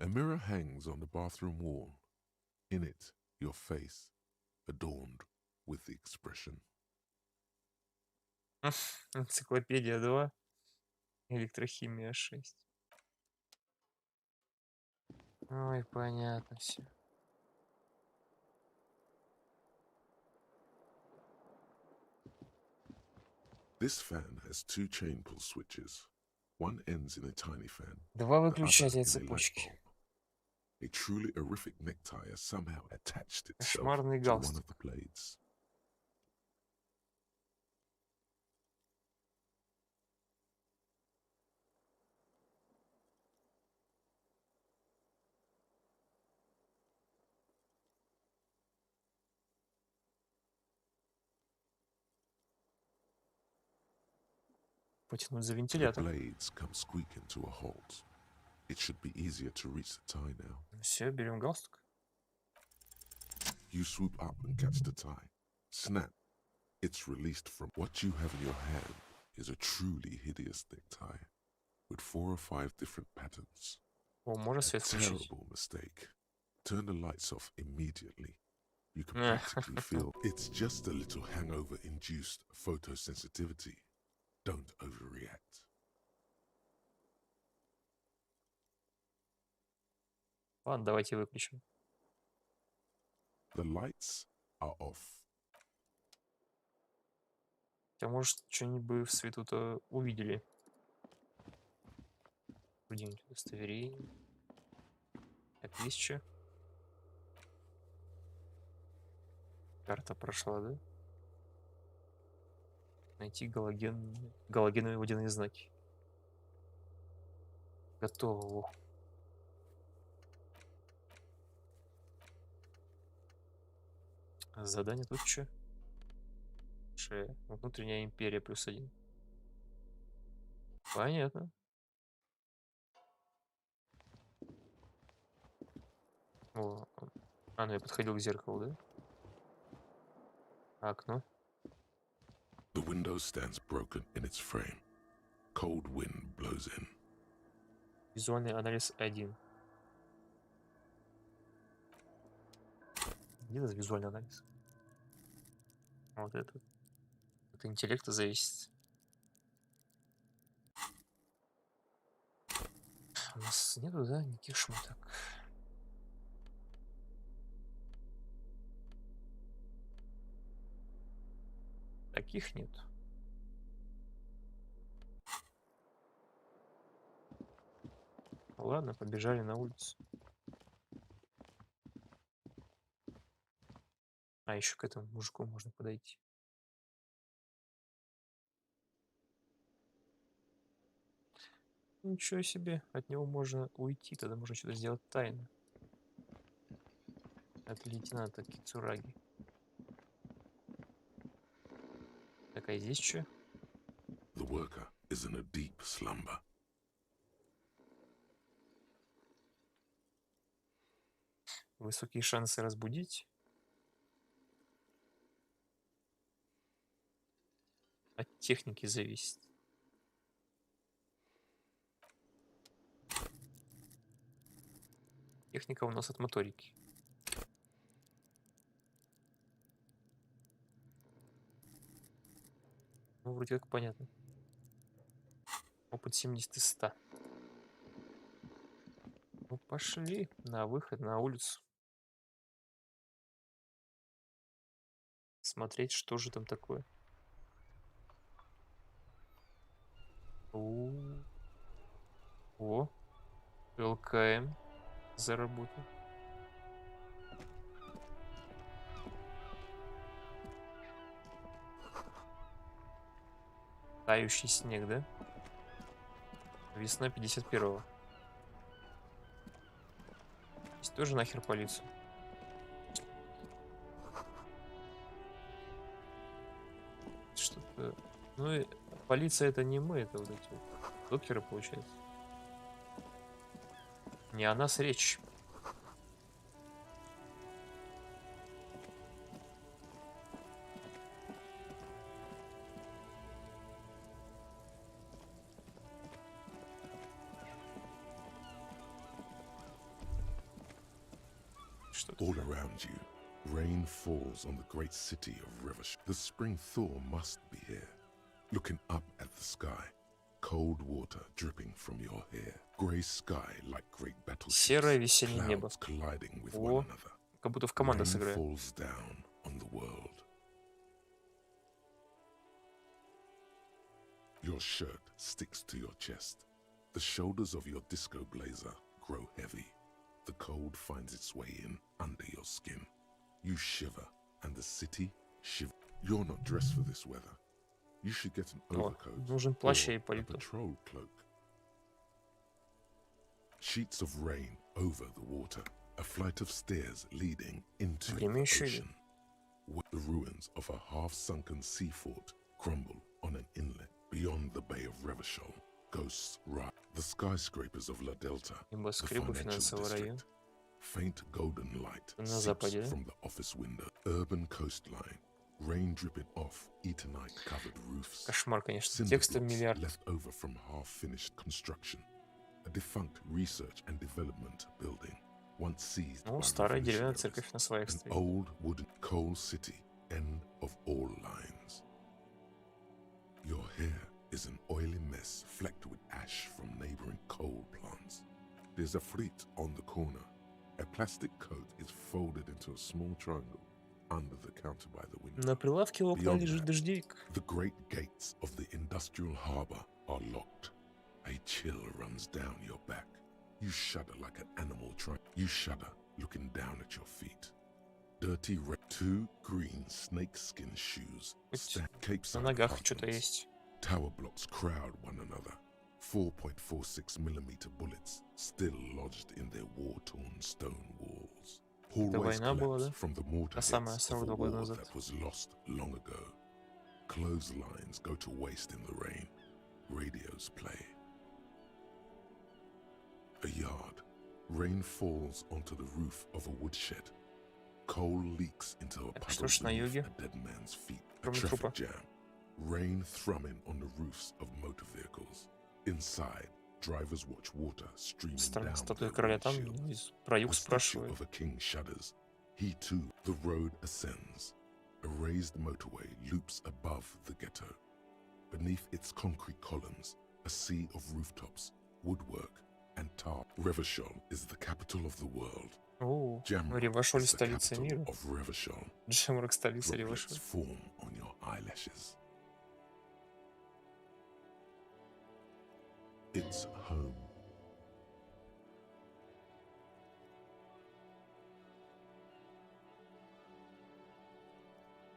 A mirror hangs on the bathroom wall. In it, your face, adorned with the expression. Энциклопедия 2. Электрохимия 6. Ой, понятно все. This fan has two chain pull switches. One ends in a tiny fan, Два the other выключателя in a light цепочки. bulb. A truly horrific necktie has somehow attached itself Кошмарный to one галстук. of the blades. Потянуть за The вентилятор. blades come squeaking to a halt. It should be easier to reach the tie now. Все, берем галстук. You swoop up and catch the tie. Snap. It's released from what you have in your hand is a truly hideous necktie with 4 or 5 different patterns. О, можно A свет включить? terrible mistake. Turn the lights off immediately. You can Yeah. practically feel it's just a little hangover-induced photosensitivity. Don't overreact. Ладно, давайте выключим. The lights are off. Хотя, может, что-нибудь в свету-то увидели. Где-нибудь удостоверение. Так, есть что? Карта прошла, да? Найти галогеновые водяные знаки. Готово. Во. Задание тут что? Шея. Внутренняя империя +1. Понятно. О, ну я подходил к зеркалу, да? Окно. The window stands broken in its frame. Cold wind blows in. Визуальный анализ 1. Где этот визуальный анализ? Вот это. От интеллекта зависит. У нас нету, да, никаких шмоток. Таких нет. Ладно, побежали на улицу. А еще к этому мужику можно подойти. Ничего себе, от него можно уйти, тогда можно что-то сделать тайно. От лейтенанта Кицураги. Так, а здесь что? The worker is in a deep slumber. Высокие шансы разбудить. От техники зависит. Техника у нас от моторики. Ну, вроде как понятно. Опыт 70 из 100. Ну, пошли на выход, на улицу. Смотреть, что же там такое. О, ЛКМ заработал. Тающий снег, да? Весна 51-го. Здесь тоже нахер полицию. Что-то... Ну, и полиция это не мы, это вот эти вот докеры, получается. Не о нас речь. All around you, rain falls on the great city of Rivers. The spring thaw must be here. Looking up at the sky, cold water dripping from your hair. Grey sky like great Серое battleships, весеннее небо. clouds colliding with О, one another. как будто в командах Rain сыграем. falls down on the world. Your shirt sticks to your chest. The shoulders of your disco blazer grow heavy. The cold finds its way in under your skin. You shiver, and the city shivers. You're not dressed for this weather. You should get an overcoat нужен or плащ и a пальто. patrol cloak. Sheets of rain over the water. A flight of stairs leading into the Время еще идет. ocean. Where the ruins of a half-sunken sea fort crumble on an inlet beyond the Bay of Revachol. Ghosts rise. The skyscrapers of La Delta, the Небоскребы financial финансового района. district. Faint golden light На seeps западе, да? from the office window. Urban coastline, rain dripping off Eternite-covered roofs. Кошмар, конечно. Cinder Текста blocks миллиард. left over from half-finished construction. A defunct research and development building, once seized Ну, by старая деревянная revolutionaries. церковь на своих An стоит. old wooden coal city, end of all lines. Your hair is an oily mess flecked with ash from neighboring coal plants. There's a fleet on the corner. A plastic coat is folded into a small triangle under the counter by the window. На прилавке у окна Beyond лежит that, дождевик. The great gates of the industrial harbor are locked. A chill runs down your back. You shudder like an animal You shudder looking down at your feet. Dirty red. Two green snakeskin shoes stand На capeside ногах что-то apartments. есть. Tower blocks crowd one another. 4.46mm bullets still lodged in their war-torn stone walls. Hallways война была, collapse да? from the mortar Та самая hits of a 42 года war назад. that was lost long ago. Clotheslines go to waste in the rain. Radios play. A yard. Rain falls onto the roof of a woodshed. Coal leaks into a Так, puddle что ж на beneath юге? a dead man's feet. A Кроме трупа. traffic jam. Rain thrumming on the roofs of motor vehicles. Inside, drivers watch water streaming Странно, down статуя their короля там, windshields. про The юг statue спрашивает. of a king shudders. He too, the road ascends. A raised motorway loops above the ghetto. Beneath its concrete columns, a sea of rooftops, woodwork, and tar. Revachol is the capital of the world. О, Jamrock Ревашоль is the столица capital мира. of Revachol. Джемрок столица Droplets Ревашоль. form on your eyelashes. It's home.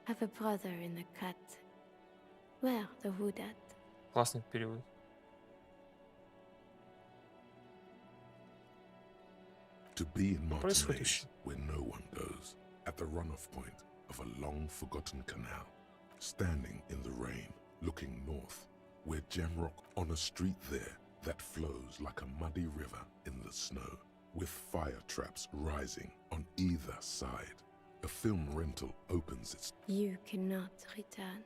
Have a brother in the cut. Where the wood at? Классный перевод. To be in Martinez, Происходящее. where no one goes, at the runoff point of a long-forgotten canal, standing in the rain, looking north, where Jamrock on a street there that flows like a muddy river in the snow, with fire traps rising on either side. A film rental opens its You cannot return.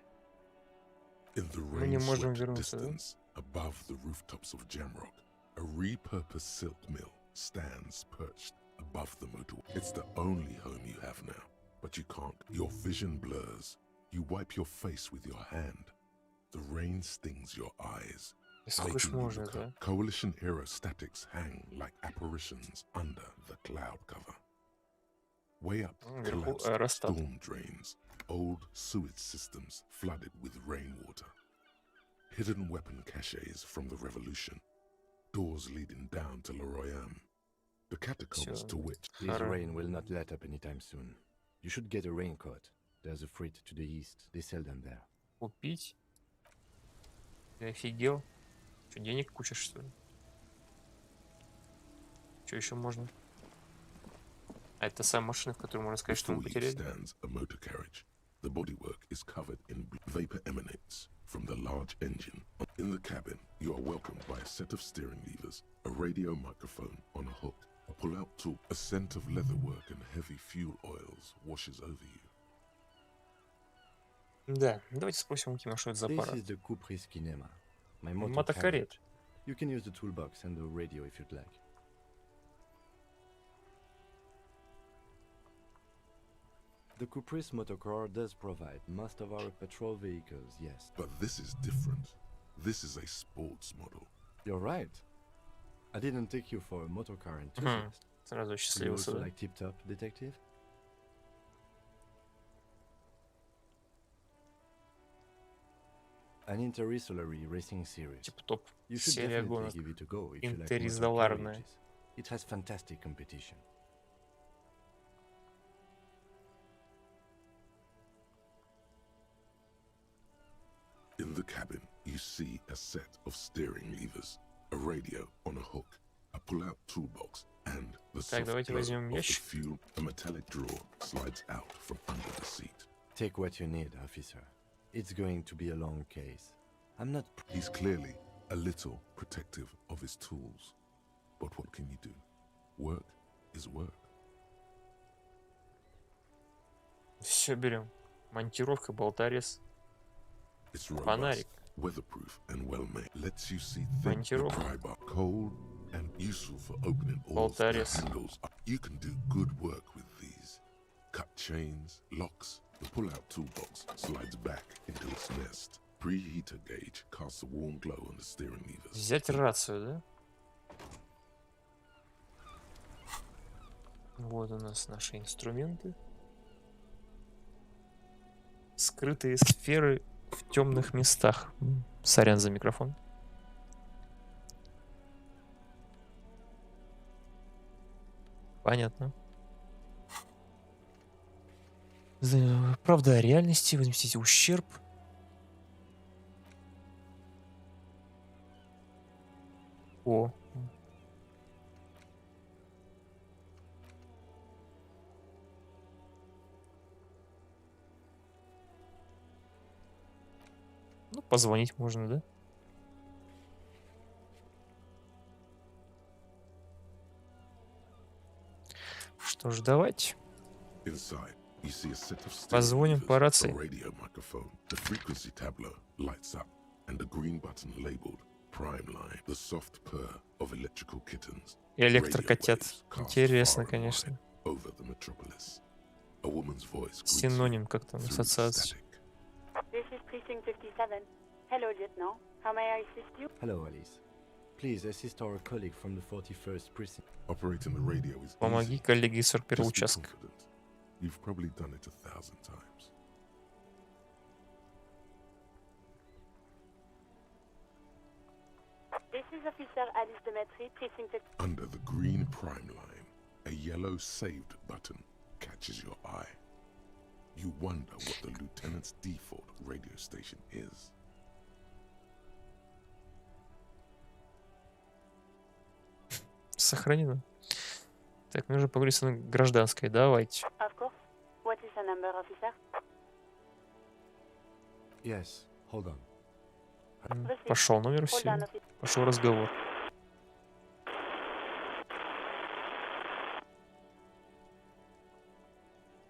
in the Мы не можем rain-swept вернуться, да? distance above the rooftops of Jamrock. A repurposed silk mill stands perched above the motorway. It's the only home you have now, but you can't. Your vision blurs. You wipe your face with your hand. The rain stings your eyes. И сколько ж making you можно, look да? up. Coalition-era statics hang like apparitions under the cloud cover. Way up, Вверху collapsed аэростат. storm drains, old sewage systems flooded with rainwater. Hidden weapon caches from the revolution. Doors leading down to Loroyam. The catacombs Всё. to which This Хорошо. rain will not let up anytime soon. You should get a raincoat. There's a freight to the east. They sell them there. Купить? Ты офигел? Что, денег куча, что ли? Что еще можно? А это та самая машина, в которую можно сказать, что мы before you потеряли? stands a motor carriage. The bodywork is covered in vapor emanates from the large engine. In the cabin, you are welcomed by a set of steering levers, a radio microphone on a hook, a pull-out tool, a scent of leatherwork and heavy fuel oils washes over you. Да, давайте спросим у Кима, что это за This аппарат. is the Cougar Cinema. My motor Мотокарет. carriage. You can use the toolbox and the radio if you'd like. The Caprice motorcar does provide most of our patrol vehicles, yes. But this is different. This is a sports model. You're right. I didn't take you for a motorcar enthusiast. Сразу Do you счастливился, also да? like tip-top, detective? An interstellary racing series. Типа топ. You should Серия definitely гонок. give it a go if you like motor Интериздоларная. carriages. It has fantastic competition. In the cabin, you see a set of steering levers, a radio on a hook, a pull-out toolbox, and the soft давайте glow возьмем of the ящик. fuel. A metallic drawer slides out from under the seat. Take what you need, officer. It's going to be a long case. I'm not. He's clearly a little protective of his tools. But what can you do? Work is work. Все берем. Монтировка, болторез. It's robust, Фонарик. weatherproof, and well-made. Lets you see thick and Монтировка. dry bar, cold and useful for opening all the Болторез. handles. You can do good work with these. Cut chains, locks. The pull-out toolbox slides back into its nest. Preheater gauge casts a warm glow on the steering levers. Взять рацию, да? Вот у нас наши инструменты. Скрытые сферы в темных местах. Сорян за микрофон. Понятно. Правда о реальности, возместите ущерб. О. Ну, позвонить можно, да? Что ж, давайте. Inside, you see a set of stereo Позвоним по levers, a рации. radio microphone, the frequency tableau lights up, and a green button labeled Prime Line, the soft purr of electrical kittens. Электрокотят. Radio waves cast Интересно, far and конечно. wide over the metropolis. A woman's voice greets Синоним you как-то, through the ассоциация. static. This is Precinct 57. Hello, Lieutenant. How may I assist you? Hello, Alice. Please assist our colleague from the 41st precinct. Operating the radio is Помоги easy. коллеге из 41 Just be участка. confident. You've probably done it 1,000 times. This is Officer Alice Demetri, Precinct 57. Under the green Prime Line, a yellow saved button catches your eye. You wonder what the lieutenant's default radio station is. Сохранено. Так, нужно поговорить с гражданской. Давайте. Of course. What is the number, officer? Yes, hold on. Пошел номер Hold все. on, officer. Пошел разговор.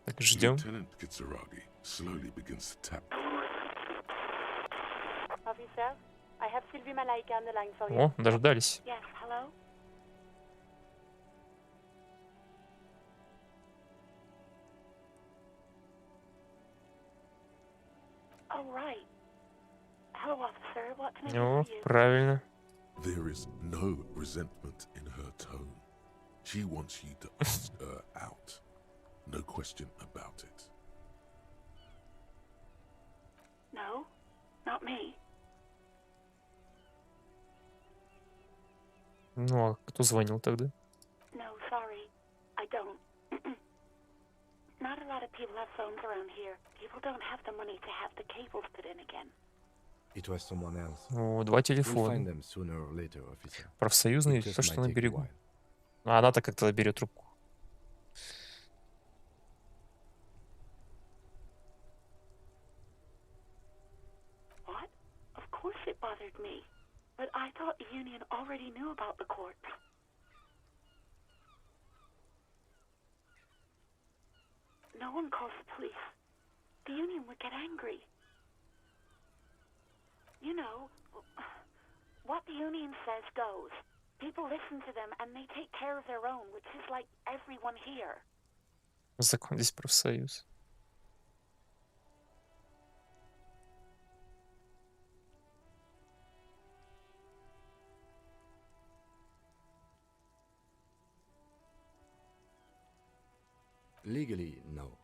Так, ждем. Lieutenant Kitsuragi slowly begins to tap. Officer, I have Sylvie Malaika on the line for you. О, дождались. Yes, hello? Oh, right. Hello, officer. What can I do О, for you? правильно. There is no resentment in her tone. She wants you to ask her out. No question about it. No, not me. Ну, а кто звонил тогда? No, sorry. I don't. Not a lot of people have phones around here. People don't have the money to have the cables put in again. It was someone else. О, два We'll find телефона. them sooner or later, officer. Профсоюзный, It just то, что might на take a берегу. while. А она-то как-то берет трубку. What? Of course it bothered me. But I thought the union already knew about the court. No one calls the police. The union would get angry. You know, what the union says goes. People listen to them and they take care of their own, which is like everyone here. Закон здесь профсоюз. Legally, no.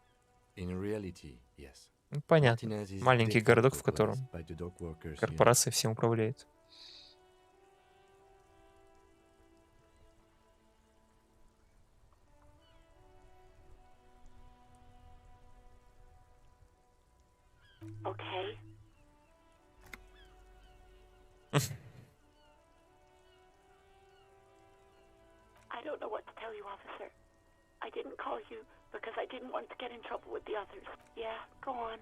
In reality, yes. Ну, понятно. Martinez is Маленький deeply городок, в replaced котором by the dock workers union. корпорация всем управляет. Okay. I don't know what to tell you, officer. I didn't call you because I didn't want to get in trouble with the others. Yeah, go on.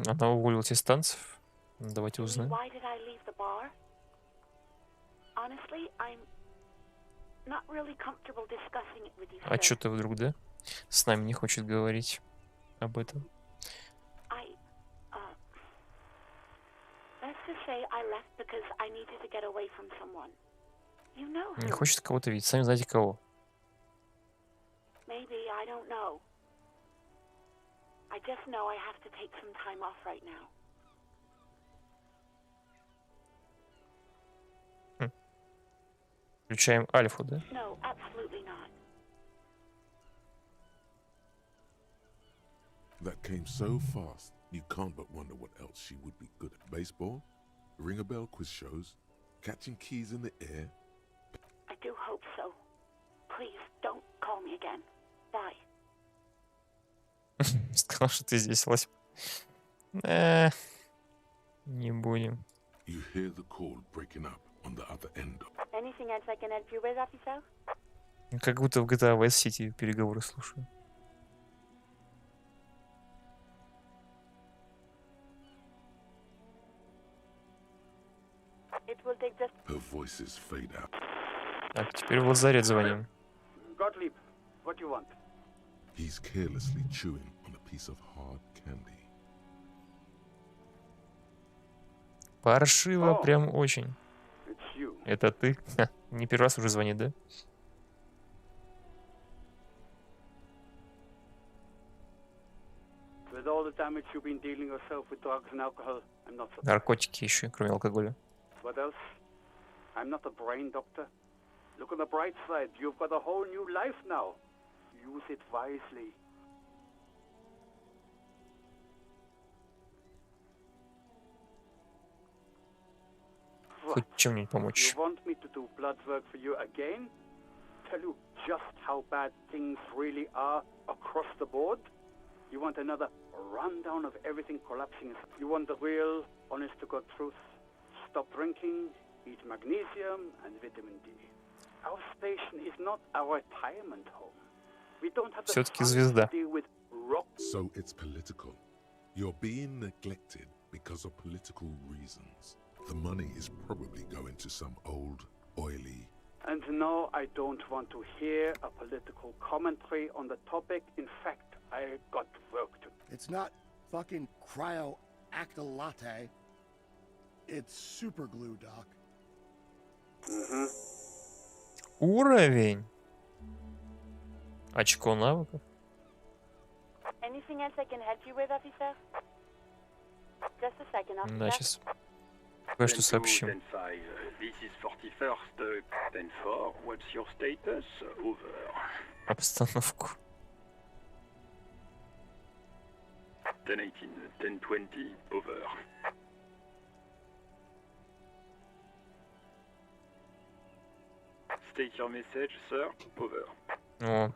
Она уволилась из танцев. Давайте You mean, узнаем. why did I leave the bar? Honestly, I'm not really comfortable discussing it with you, А sir. что ты вдруг, да? С нами не хочет говорить об этом. Let's just say I left because I needed to get away from someone. You know Не who? хочет кого-то видеть. Сами знаете кого. Maybe, I don't know. I just know I have to take some time off right now. Включаем альфу, да? No, absolutely not. That came so fast, You can't but wonder what else she would be good at. Baseball, ring a bell quiz shows, catching keys in the air. I do hope so. Please don't call me again. Bye. Сказал, что ты здесь, Лось. Не будем. You hear the call breaking up on the other end. Anything else I can help you with, officer? Как будто в GTA Vice City переговоры слушаю. It will take just... Her voices fade out. Так, теперь вот заряд звоним. Gottlieb, what you want? He's carelessly chewing on a piece of hard candy. Паршиво, О. прям очень. It's you. Это ты? Ха, не первый раз уже звонит, да? With all the damage you've been dealing yourself with drugs and alcohol, I'm not surprised. Наркотики еще, кроме алкоголя. What else? I'm not a brain doctor. Look on the bright side. You've got a whole new life now. Use it wisely. Хоть чем-нибудь You помочь. want me to do blood work for you again? Tell you just how bad things really are across the board? You want another rundown of everything collapsing? You want the real, honest-to-God truth? Stop drinking, eat magnesium and vitamin D. Our station is not a retirement home. We don't have the Всё-таки funds звезда. to deal with rock. So it's political. You're being neglected because of political reasons. The money is probably going to some old, oily... And no, I don't want to hear a political commentary on the topic. In fact, I got work to do. It's not fucking cryo-acta latte. It's super glue, Doc. Уровень. Очко навыков. Anything else I can help you with, officer? Just a second, officer. Да, сейчас кое-что сообщим. 10-5, this is 41st, 10-4, what's your status? Over. Обстановку. 10-18, 10-20, over. State your message, sir, over. О.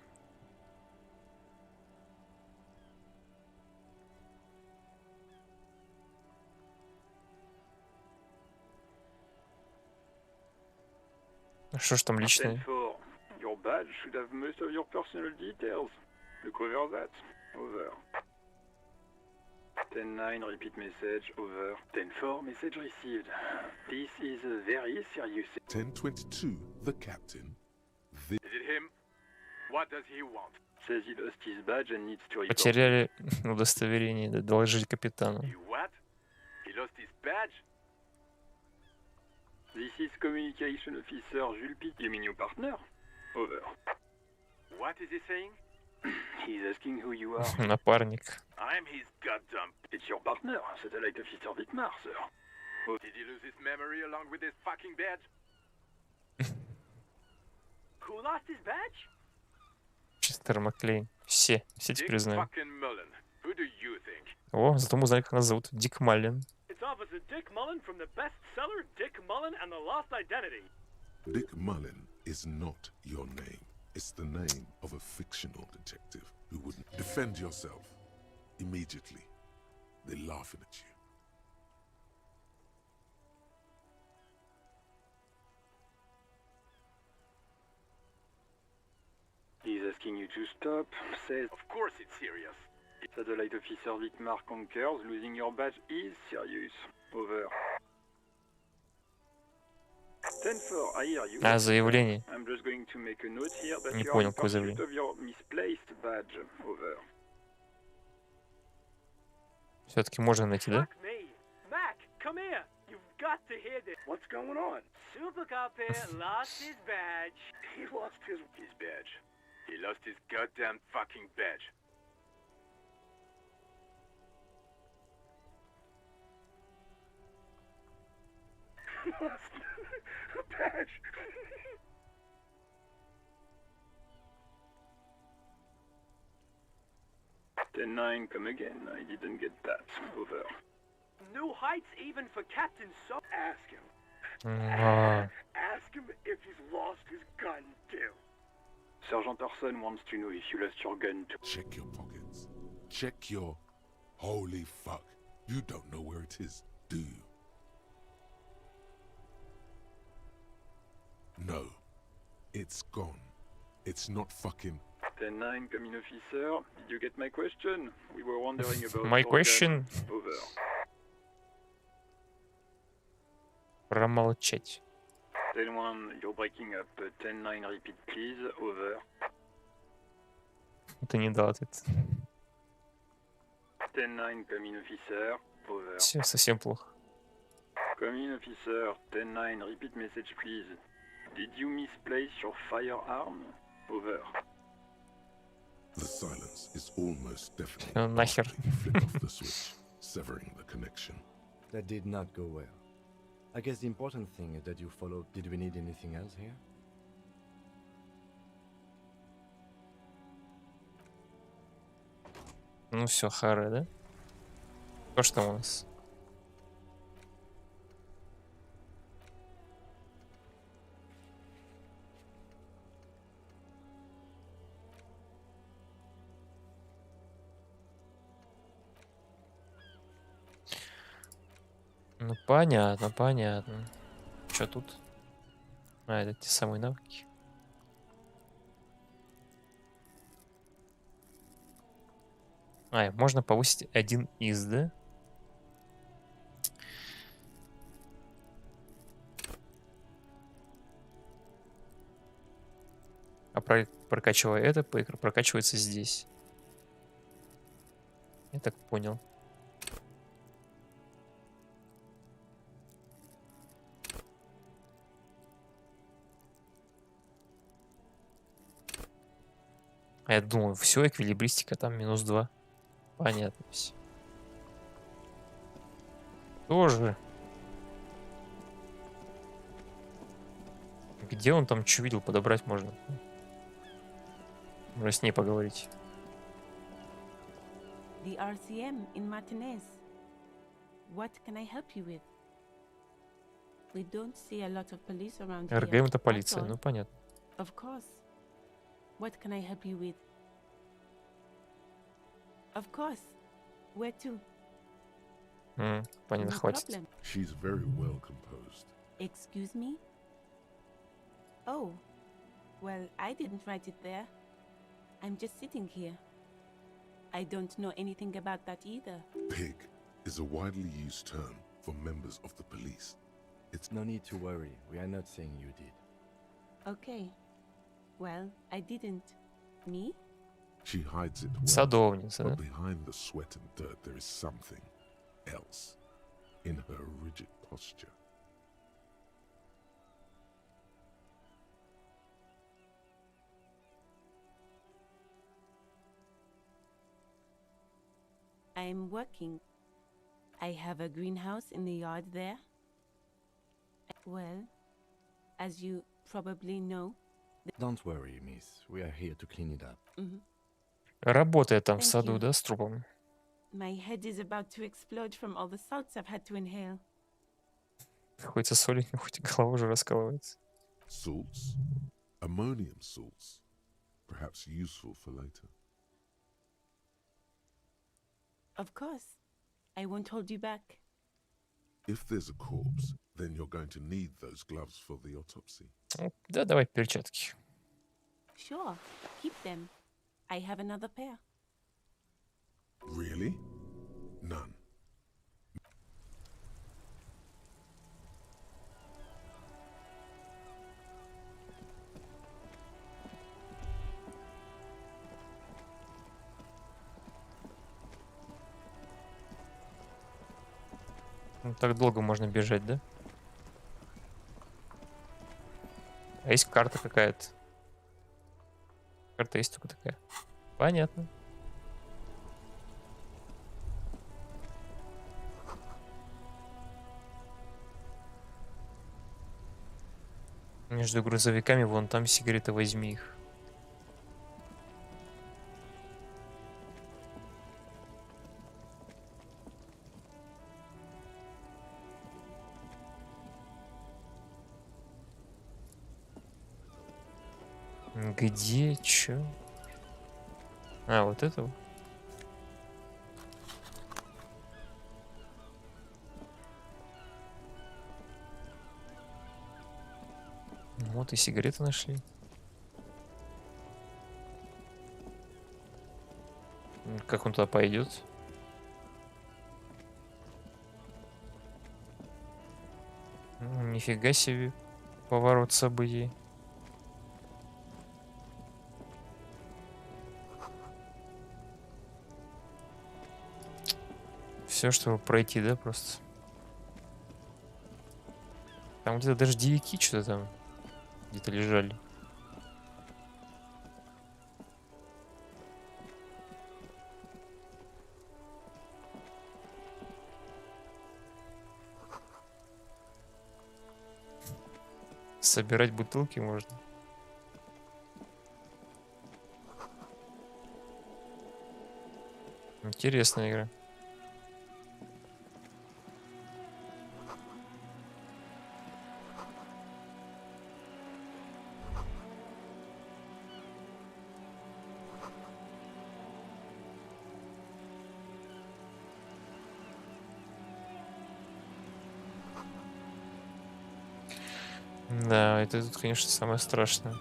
Что ж там личное? 10-4, your badge should have most of your personal details. Look over that, over. 10-9, repeat message, over. 10-4, message received. This is a very serious... 1022, the captain. Is it him? What does he want? Says he lost his badge and needs to report. Потеряли удостоверение, да, доложить капитану. He what? He lost his badge? This is Communication Officer Jules Pitt. You mean your partner? Over. What is he saying? He's asking who you are. Напарник. I'm his goddamn... It's your partner, Satellite Officer Dietmar, sir. Oh. Did he lose his memory along with his fucking badge? Who lost his badge? Честер Маклейн. Все теперь Dick знают. fucking Mullen. Who do you think? О, зато мы узнали, как нас зовут. Дик Маллен. It's Officer Dick Mullen from the bestseller Dick Mullen and the Lost Identity. Dick Mullen is not your name. It's the name of a fictional detective who wouldn't defend yourself immediately. They're laughing at you. He's asking you to stop. Says, of course it's serious. Satellite Officer Dietmar concurs. Losing your badge is serious. Over. 10-4, I hear you. А, заявление. I'm just going to make a note here that Не you are понял, in какое pursuit заявление. of your misplaced badge. Over. Все-таки можно найти, да? Fuck me. Mac, come here. You've got to hear this. What's going on? Super Cop here lost his badge. He lost his badge. He lost his goddamn fucking badge. He lost a badge. 10-9, come again. I didn't get that. Over. New heights even for Captain So. Ask him. А, Ask him if he's lost his gun, too. Sergeant Orson wants to know if you lost your gun, too. Check your pockets. Check your... Holy fuck. You don't know where it is, do you? No. It's gone. It's not fucking... 10-9, come in, officer. Did you get my question? We were wondering about My your question? gun. Over. промолчать. 10-1, you're breaking up. 10-9, repeat, please. Over. Ты не дал ответ. 10-9, come in, officer. Over. Все совсем плохо. Come in, officer. 10-9, repeat message, please. Did you misplace your firearm? Over. The silence is almost deafening. Нахер. after you flick off the switch, severing the connection. That did not go well. I guess the important thing is that you followed. Did we need anything else here? Ну все, харе, да? То, что там у нас? Ну понятно, понятно. Что тут? А, это те самые навыки. А, можно повысить один из, да? А прокачивая это, прокачивается здесь. Я так понял. А я думаю, все, эквилибристика там -2. Понятно все. Тоже. Где он там что видел, подобрать можно? Можно с ней поговорить. The RCM in Martinez. What can I help you with? We don't see a lot of police around here. РГМ это that's полиция, all. ну понятно. Of course. What can I help you with? Of course. Where to? Понятно, No хватит. problem. She's very well composed. Excuse me? Oh. Well, I didn't write it there. I'm just sitting here. I don't know anything about that either. Pig is a widely used term for members of the police. It's No need to worry. We are not saying you did. Okay. Well, I didn't. Me? She hides it well, Садовница, but да? behind the sweat and dirt there is something else in her rigid posture. I'm working. I have a greenhouse in the yard there. Well, as you probably know. Don't worry, miss. We are here to clean it up. Работает там в Thank саду, you. да, с трупом? My head is about to explode from all the salts I've had to inhale. Приходится соли, хоть голова уже раскалывается. Salts? Ammonium salts. Perhaps useful for later. Of course. I won't hold you back. If there's a corpse, then you're going to need those gloves for the autopsy. Да, давай перчатки. Sure. Keep them. I have another pair. Really? None. Ну, так долго можно бежать, да? А есть карта какая-то? Карта есть только такая. Понятно. Между грузовиками вон там сигареты, возьми их. Где? Чё? А, вот это вот. Вот и сигареты нашли. Как он туда пойдет? Нифига себе поворот событий. Все, чтобы пройти, да, просто. Там где-то дождевики что-то там где-то лежали. Собирать бутылки можно. Интересная игра. Да, это тут, конечно, самое страшное.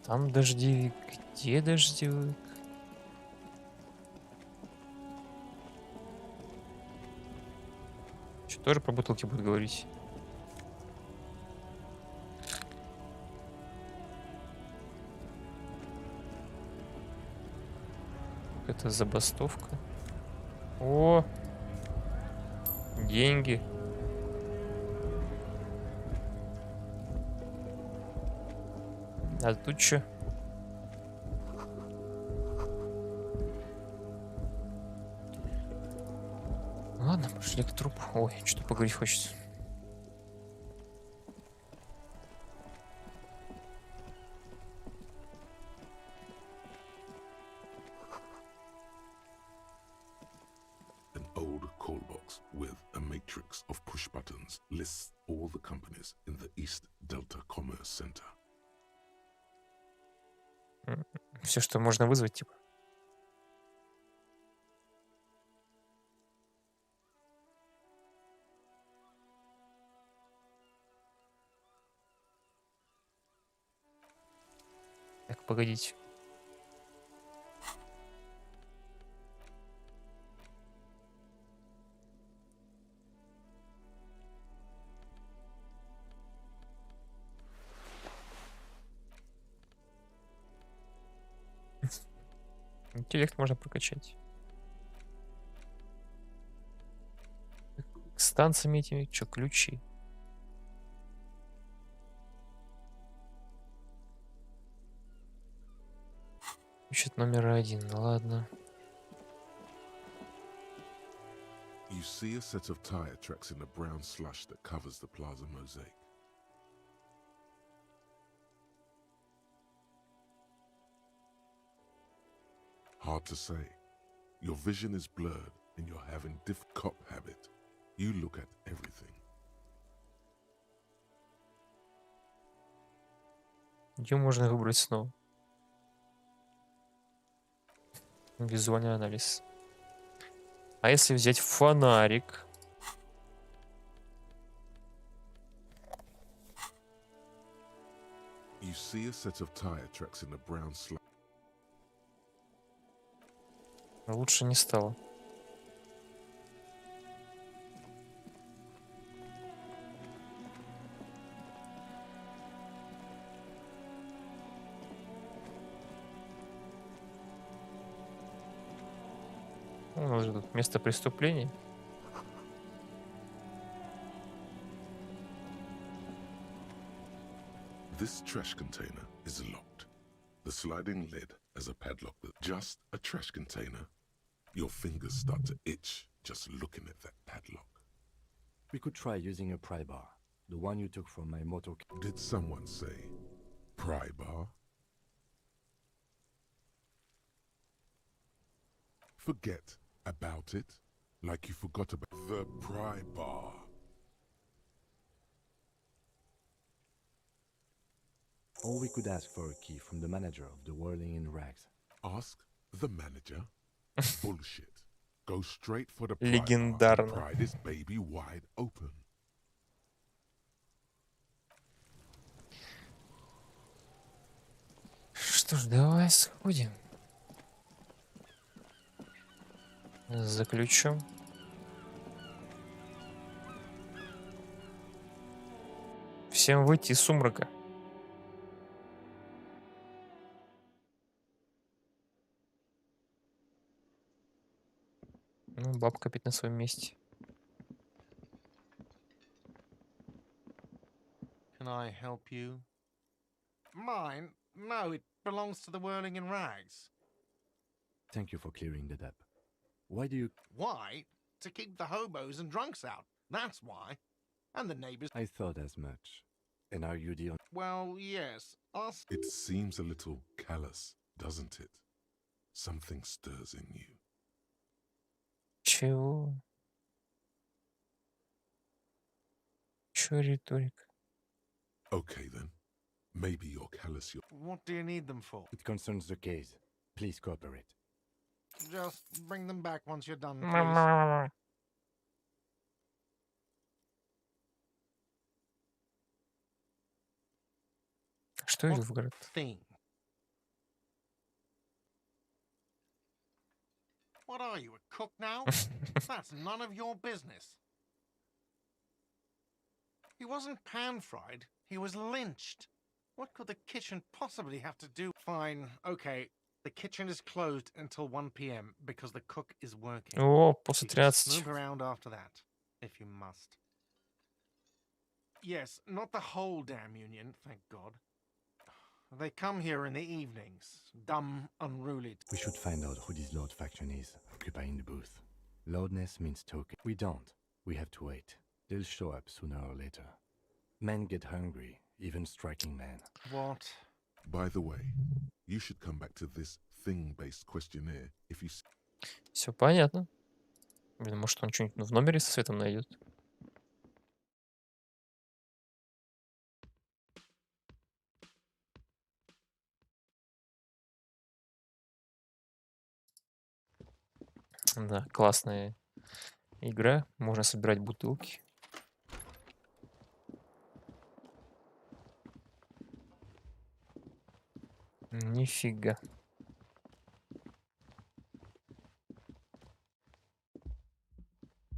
Там дождевик. Где дождевик? Что, тоже про бутылки будет говорить? Это забастовка. О! Деньги. А тут что? Ладно, пошли к трупу. Ой, что-то поговорить хочется. An old call box with a matrix of push buttons lists all the companies in the East Delta Commerce Center. Все, что можно вызвать, типа. Так, погодите. Интеллект можно прокачать. С танцами этими, что, ключи? Ищет номер 1, ну ладно. You see a set of tire tracks in the brown slush that covers the plaza mosaic. Hard to say. Your vision is blurred and you're having cop habit. You look at everything. Ее можно выбрать снова. Визуальный анализ. А если взять фонарик? You see a set of tire tracks in the brown slush. Лучше не стало. У нас же тут место преступления. This trash container is locked. The sliding lid has a padlock that just a trash container. Your fingers start to itch just looking at that padlock. We could try using a pry bar. The one you took from my motor. Did someone say pry bar? Forget about it, like you forgot about the pry bar. Or we could ask for a key from the manager of the Whirling in Rags. Ask the manager? Bullshit. Go straight for the pry bar Легендарно. and pry this baby wide open. Что ж, давай сходим. За ключом. Всем выйти из сумрака. Ну, бабка опять на своем месте. Can I help you? Mine? No, it belongs to the Whirling in Rags. Thank you for clearing that up. Why do you... Why? To keep the hobos and drunks out. That's why. And the neighbors. I thought as much. And are you the... Well, yes. Us. It seems a little callous, doesn't it? Something stirs in you. Чего? Чё риторика? Okay then. Maybe you're callous. What do you need them for? It concerns the case. Please cooperate. Just bring them back once you're done, please. Что идет в город? Thing. What are you, a cook now? That's none of your business. He wasn't pan-fried, he was lynched. What could the kitchen possibly have to do? Fine, okay. The kitchen is closed until 1 p.m. because the cook is working. О, после You can 13. move around after that, if you must. Yes, not the whole damn union, thank God. They come here in the evenings. Dumb, unruly. We should find out who this Lord faction is, occupying the booth. Loudness means token. We don't. We have to wait. They'll show up sooner or later. Men get hungry, even striking men. What? By the way, you should come back to this thing-based questionnaire if you... Все понятно. Блин, может он что-нибудь в номере со светом найдет? Да, классная игра. Можно собирать бутылки. Нифига.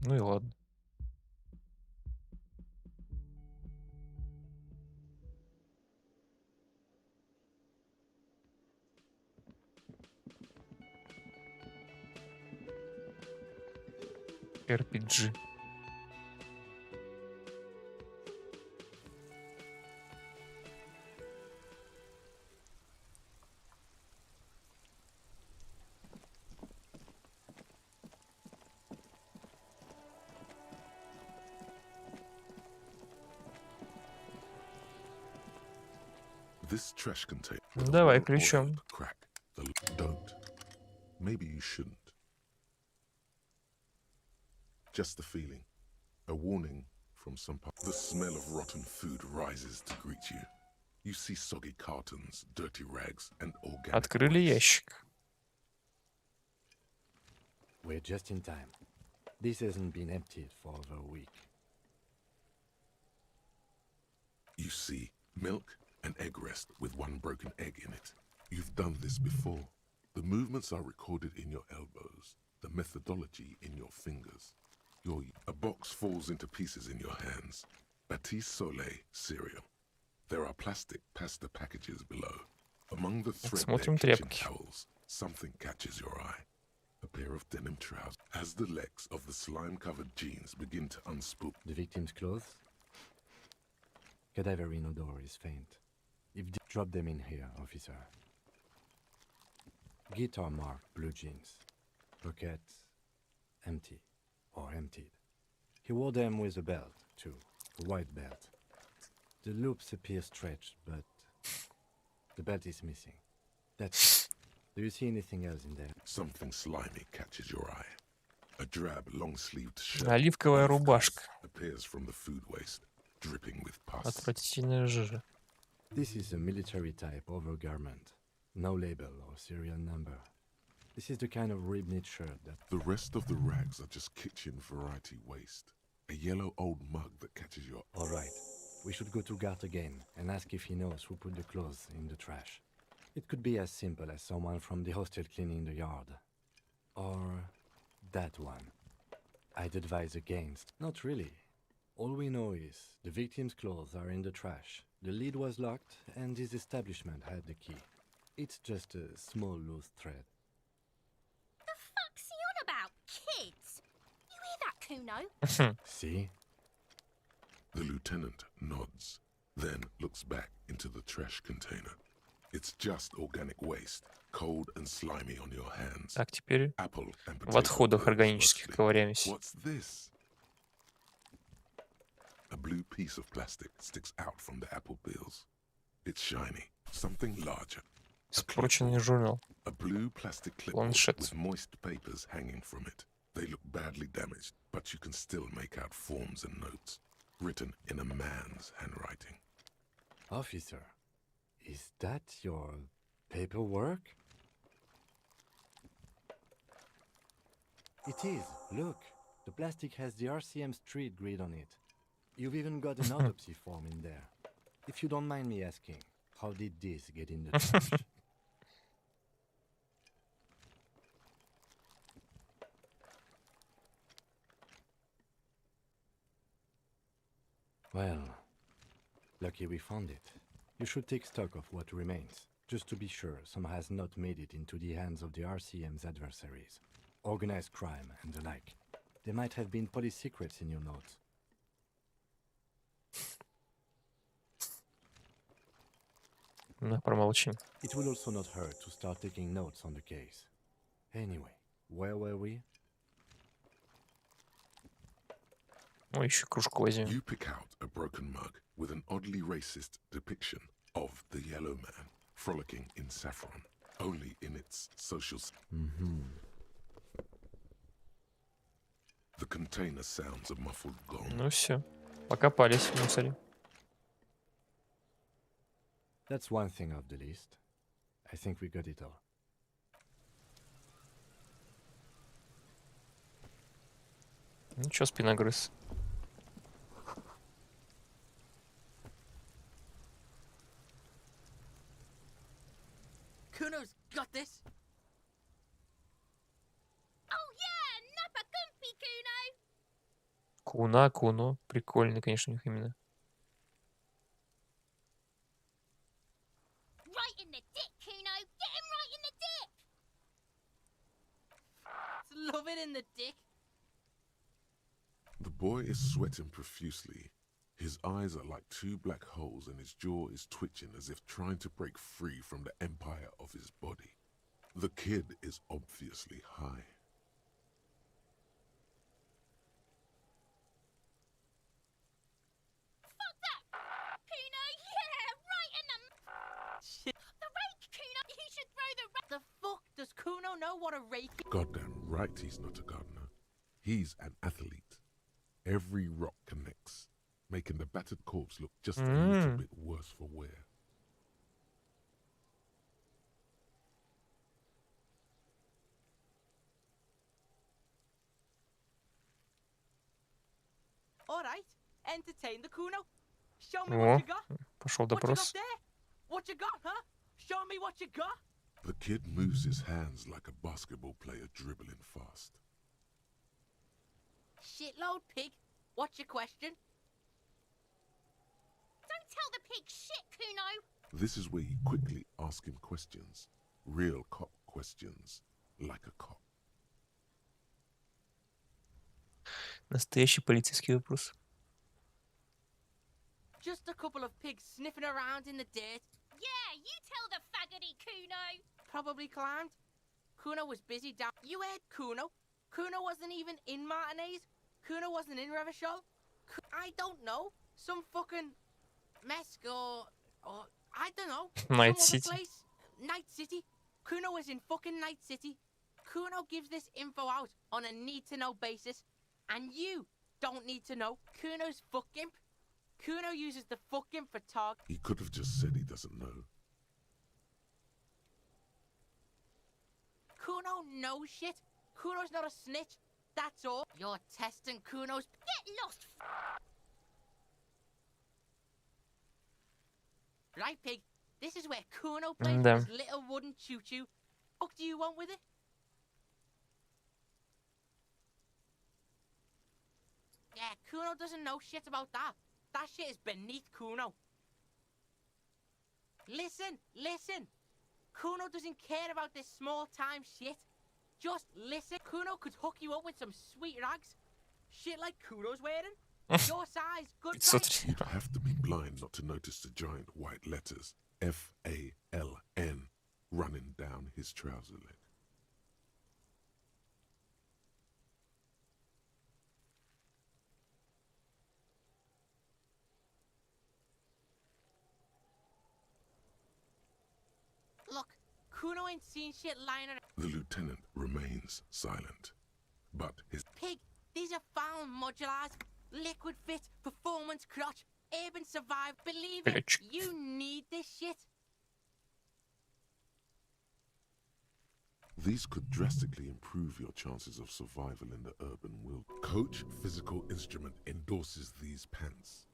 Ну и ладно. RPG. This trash container. Давай ключом. Crack. Don't. Maybe you shouldn't. Just the feeling. A warning from some part. The smell of rotten food rises to greet you. You see soggy cartons, dirty rags, and organic. Открыли ящик. We're just in time. This hasn't been emptied for over a week. You see milk and egg rest with one broken egg in it. You've done this before. The movements are recorded in your elbows, the methodology in your fingers. A box falls into pieces in your hands. Batiste Soleil cereal. There are plastic pasta packages below. Among the threadbare kitchen towels, something catches your eye. A pair of denim trousers. As the legs of the slime-covered jeans begin to unspool. The victim's clothes? Cadaverine odor is faint. Drop them in here, officer. Guitar marked blue jeans. Pocket empty. Or emptied. He wore them with a belt, too. A white belt. The loops appear stretched, but the belt is missing. That's... Do you see anything else in there? Something slimy catches your eye. A drab, long-sleeved shirt Оливковая рубашка. appears from the food waste, dripping with pus. Отвратительная жижа. This is a military type overgarment. No label or serial number. This is the kind of rib-knit shirt that... The rest of the rags are just kitchen variety waste. A yellow old mug that catches your... All right. We should go to Gart again and ask if he knows who put the clothes in the trash. It could be as simple as someone from the hostel cleaning the yard. Or that one. I'd advise against. Not really. All we know is the victim's clothes are in the trash. The lid was locked and his establishment had the key. It's just a small loose thread. The fuck's he on about? Kids? You hear that, Kuno? See? The lieutenant nods, then looks back into the trash container. It's just organic waste, cold and slimy on your hands. Так, теперь Apple and в отходах органических mostly. ковыряемся. What's this? A blue piece of plastic sticks out from the apple peels. It's shiny, something larger. Испорченный журнал. A blue plastic clipboard Планшет. with moist papers hanging from it. They look badly damaged, but you can still make out forms and notes, written in a man's handwriting. Officer, is that your paperwork? It is. Look, the plastic has the RCM street grid on it. You've even got an autopsy form in there. If you don't mind me asking, how did this get in the trash? Well, lucky we found it. You should take stock of what remains, just to be sure some has not made it into the hands of the RCM's adversaries. Organized crime and the like. There might have been police secrets in your notes. Ну, промолчим. It will also not hurt to start taking notes on the case. Anyway, where were we? Ну, еще кружку возьмем. You pick out a broken mug with an oddly racist depiction of the yellow man frolicking in saffron, only in its social... The container sounds a muffled gong. Ну все, покопались в мусоре. That's one thing off the list. I think we got it all. Ну чё, спиногрыз? Kuno's got this. Oh yeah, Nappa Gumpy Kuno. Куна, Куно. Прикольный, конечно, у них именно. Right in the dick, Kuno. Get him right in the dick. Love it in the dick. The boy is sweating profusely. His eyes are like two black holes and his jaw is twitching as if trying to break free from the empire of his body. The kid is obviously high. Fuck that, Kuno. Yeah, right in the... Shit. The rake, Kuno. You should throw the rake. The fuck does Kuno know what a rake is? Goddamn right he's not a gardener. He's an athlete. Every rock connects, making the battered corpse look just a little bit worse for wear. All right, entertain the Kuno. Show me О, what you got. пошел What you got допрос. there? What you got, huh? Show me what you got. The kid moves his hands like a basketball player dribbling fast. Shitload pig. What's your question? Don't tell the pig shit, Kuno. This is where you quickly ask him questions. Real cop questions, like a cop. Настоящий полицейский вопрос. Just a couple of pigs sniffing around in the dirt. Yeah, you tell the faggoty, Kuno. Probably climbed. Kuno was busy down. You heard Kuno. Kuno wasn't even in Martinez. Kuno wasn't in Revachol. I don't know. Some fucking... Mesco, or I don't know. Night some other City. place. Night City. Kuno is in fucking Night City. Kuno gives this info out on a need-to-know basis, and you don't need to know. Kuno's fuck imp. Kuno uses the fuck imp for target. He could have just said he doesn't know. Kuno knows shit. Kuno's not a snitch. That's all. You're testing Kuno's. Get lost. Right, pig. This is where Kuno plays with his little wooden choo-choo. What do you want with it? Yeah, Kuno doesn't know shit about that. That shit is beneath Kuno. Listen, listen. Kuno doesn't care about this small-time shit. Just listen. Kuno could hook you up with some sweet rags. Shit like Kuno's wearing. Your size, good size. You'd have to be blind not to notice the giant white letters F-A-L-N running down his trouser leg. Look, Kuno ain't seen shit lying around. The lieutenant remains silent, but his... Pig, these are found modulars. Liquid fit, performance crotch, urban survive. Believe it, you need this shit. These could drastically improve your chances of survival in the urban wild. Coach Physical Instrument endorses these pants.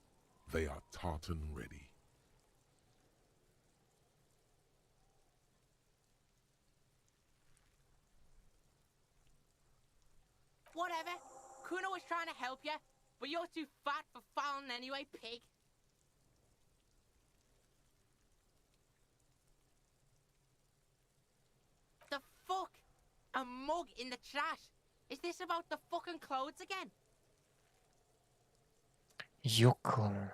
They are tartan ready. Whatever. Kuno was trying to help you, but you're too fat for fouling anyway, pig. The fuck? A mug in the trash? Is this about the fucking clothes again? Ёкала.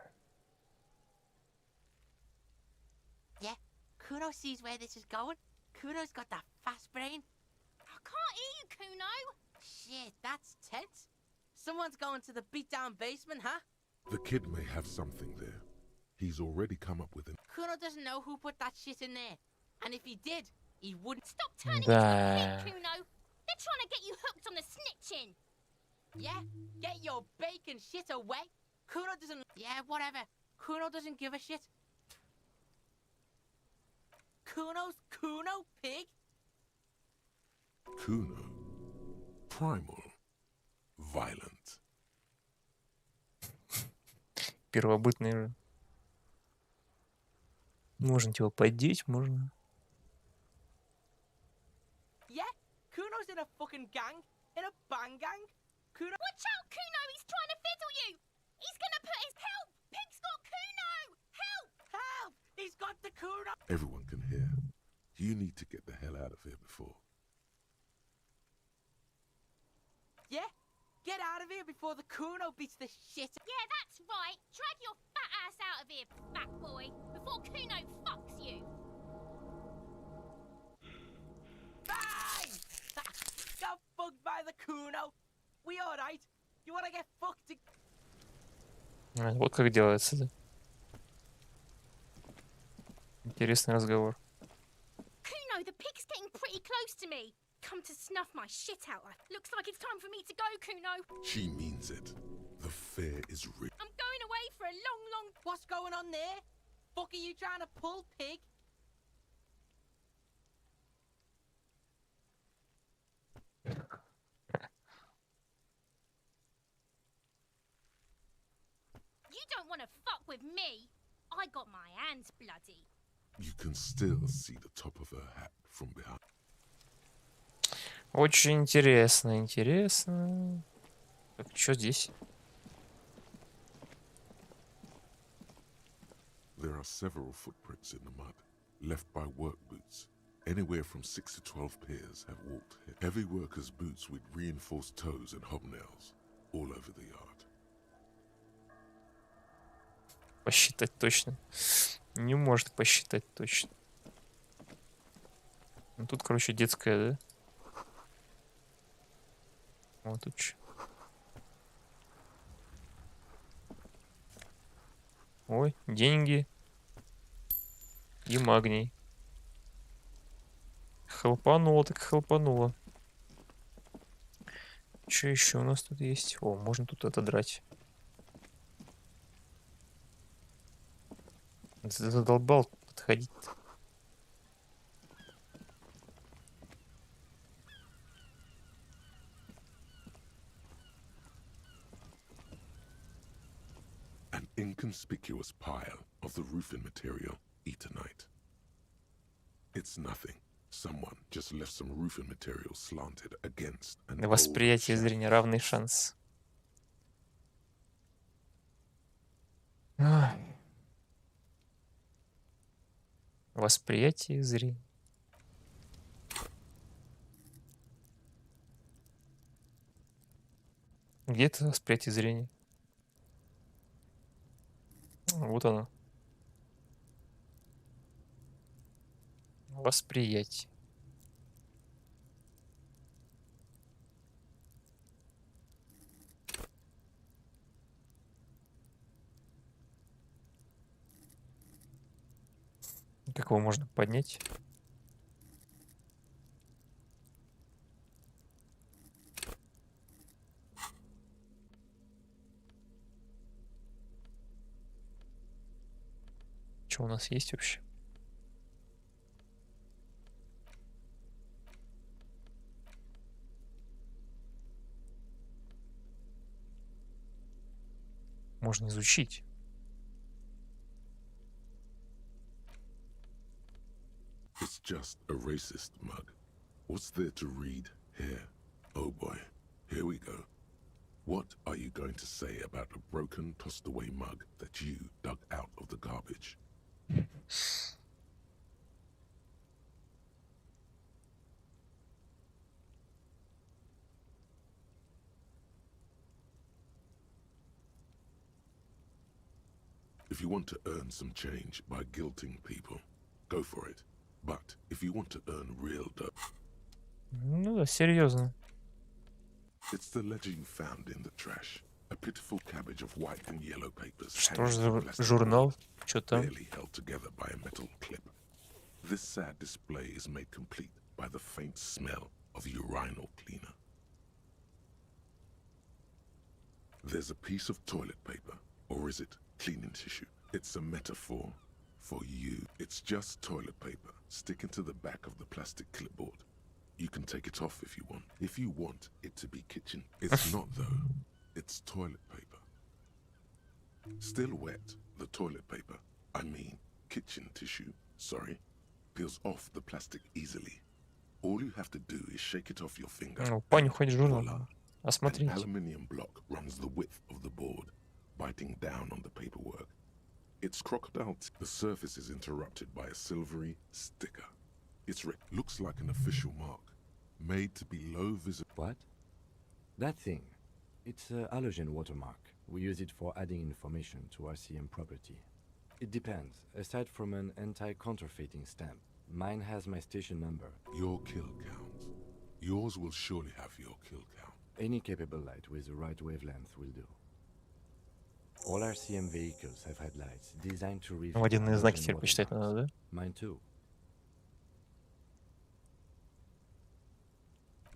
Yeah, Kuno sees where this is going. Kuno's got that fast brain. I can't hear you, Kuno. Shit, that's tense. Someone's going to the beat-down basement, huh? The kid may have something there. He's already come up with an... Kuno doesn't know who put that shit in there. And if he did, he wouldn't. Stop turning into a pig, Kuno. They're trying to get you hooked on the snitching. Yeah, get your bacon shit away. Kuno doesn't... Yeah, whatever. Kuno doesn't give a shit. Kuno's Kuno, pig. Kuno. Primal. Violent. Первобытный же. Можно его поддеть, можно. Yeah, Kuno's in a fucking gang. In a bang gang. Kuno... Watch out, Kuno! He's trying to fiddle you! He's gonna put his... Help! Pig's got Kuno! Help! Help! He's got the Kuno! Everyone can hear. You need to get the hell out of here before. Yeah? Get out of here before the Kuno beats the shit. Yeah, that's right. Drag your fat ass out of here, fat boy, before Kuno fucks you. Bang! Got fucked by the Kuno. We alright? You wanna get fucked? Вот как делается, да? Интересный разговор. Kuno, the pig's getting pretty close to me. Come to snuff my shit out. Looks like it's time for me to go, Kuno. She means it. The fear is real. I'm going away for a long... What's going on there? Fuck are you trying to pull, pig? You don't want to fuck with me. I got my hands bloody. You can still see the top of her hat from behind. Очень интересно, интересно. Так, что здесь? There are several footprints in the mud, left by work boots. Anywhere from 6 to 12 pairs have walked here. Heavy workers' boots with reinforced toes and hobnails all over the yard. Посчитать точно. Не может посчитать точно. Ну, тут, короче, детская, да? Вот тут что. Ой, деньги и магний. Хлопануло так хлопануло. Что еще у нас тут есть? О, можно тут это драть. Задолбал подходить. An inconspicuous pile of the roofing material Eternite. It's nothing. Someone just left some roofing material slanted against an old Восприятие shack. зрения, равный шанс. Ай. Восприятие зрения. Где это восприятие зрения? Вот оно. Восприятие. Как его можно поднять? Что у нас есть вообще? Можно изучить. It's just a racist mug. What's there to read here? Oh boy, here we go. What are you going to say about a broken, tossed away mug that you dug out of the garbage? If you want to earn some change by guilting people, go for it. But if you want to earn real dough, Ну да, серьезно. it's the ledger you found in the trash. A pitiful cabbage of white and yellow papers. Что ж hanging за from plastic журнал? board, Что там? barely held together by a metal clip. This sad display is made complete by the faint smell of urinal cleaner. There's a piece of toilet paper, or is it cleaning tissue? It's a metaphor for you. It's just toilet paper sticking to the back of the plastic clipboard. You can take it off if you want. If you want it to be kitchen, it's not though. It's toilet paper. Still wet, the toilet paper, I mean kitchen tissue, sorry, peels off the plastic easily. All you have to do is shake it off your finger. Ну, понюхать журнал. An Осмотреть. aluminium block runs the width of the board, biting down on the paperwork. It's crocodile. The surface is interrupted by a silvery sticker. Looks like an official mark, made to be low visible. What? That thing. It's a halogen watermark. We use it for adding information to RCM property. It depends. Aside from an anti-counterfeiting stamp, mine has my station number. Your kill count. Yours will surely have your kill count. Any capable light with the right wavelength will do. All RCM vehicles have headlights designed to read. Водяные знаки теперь почитать надо, да? Mine too.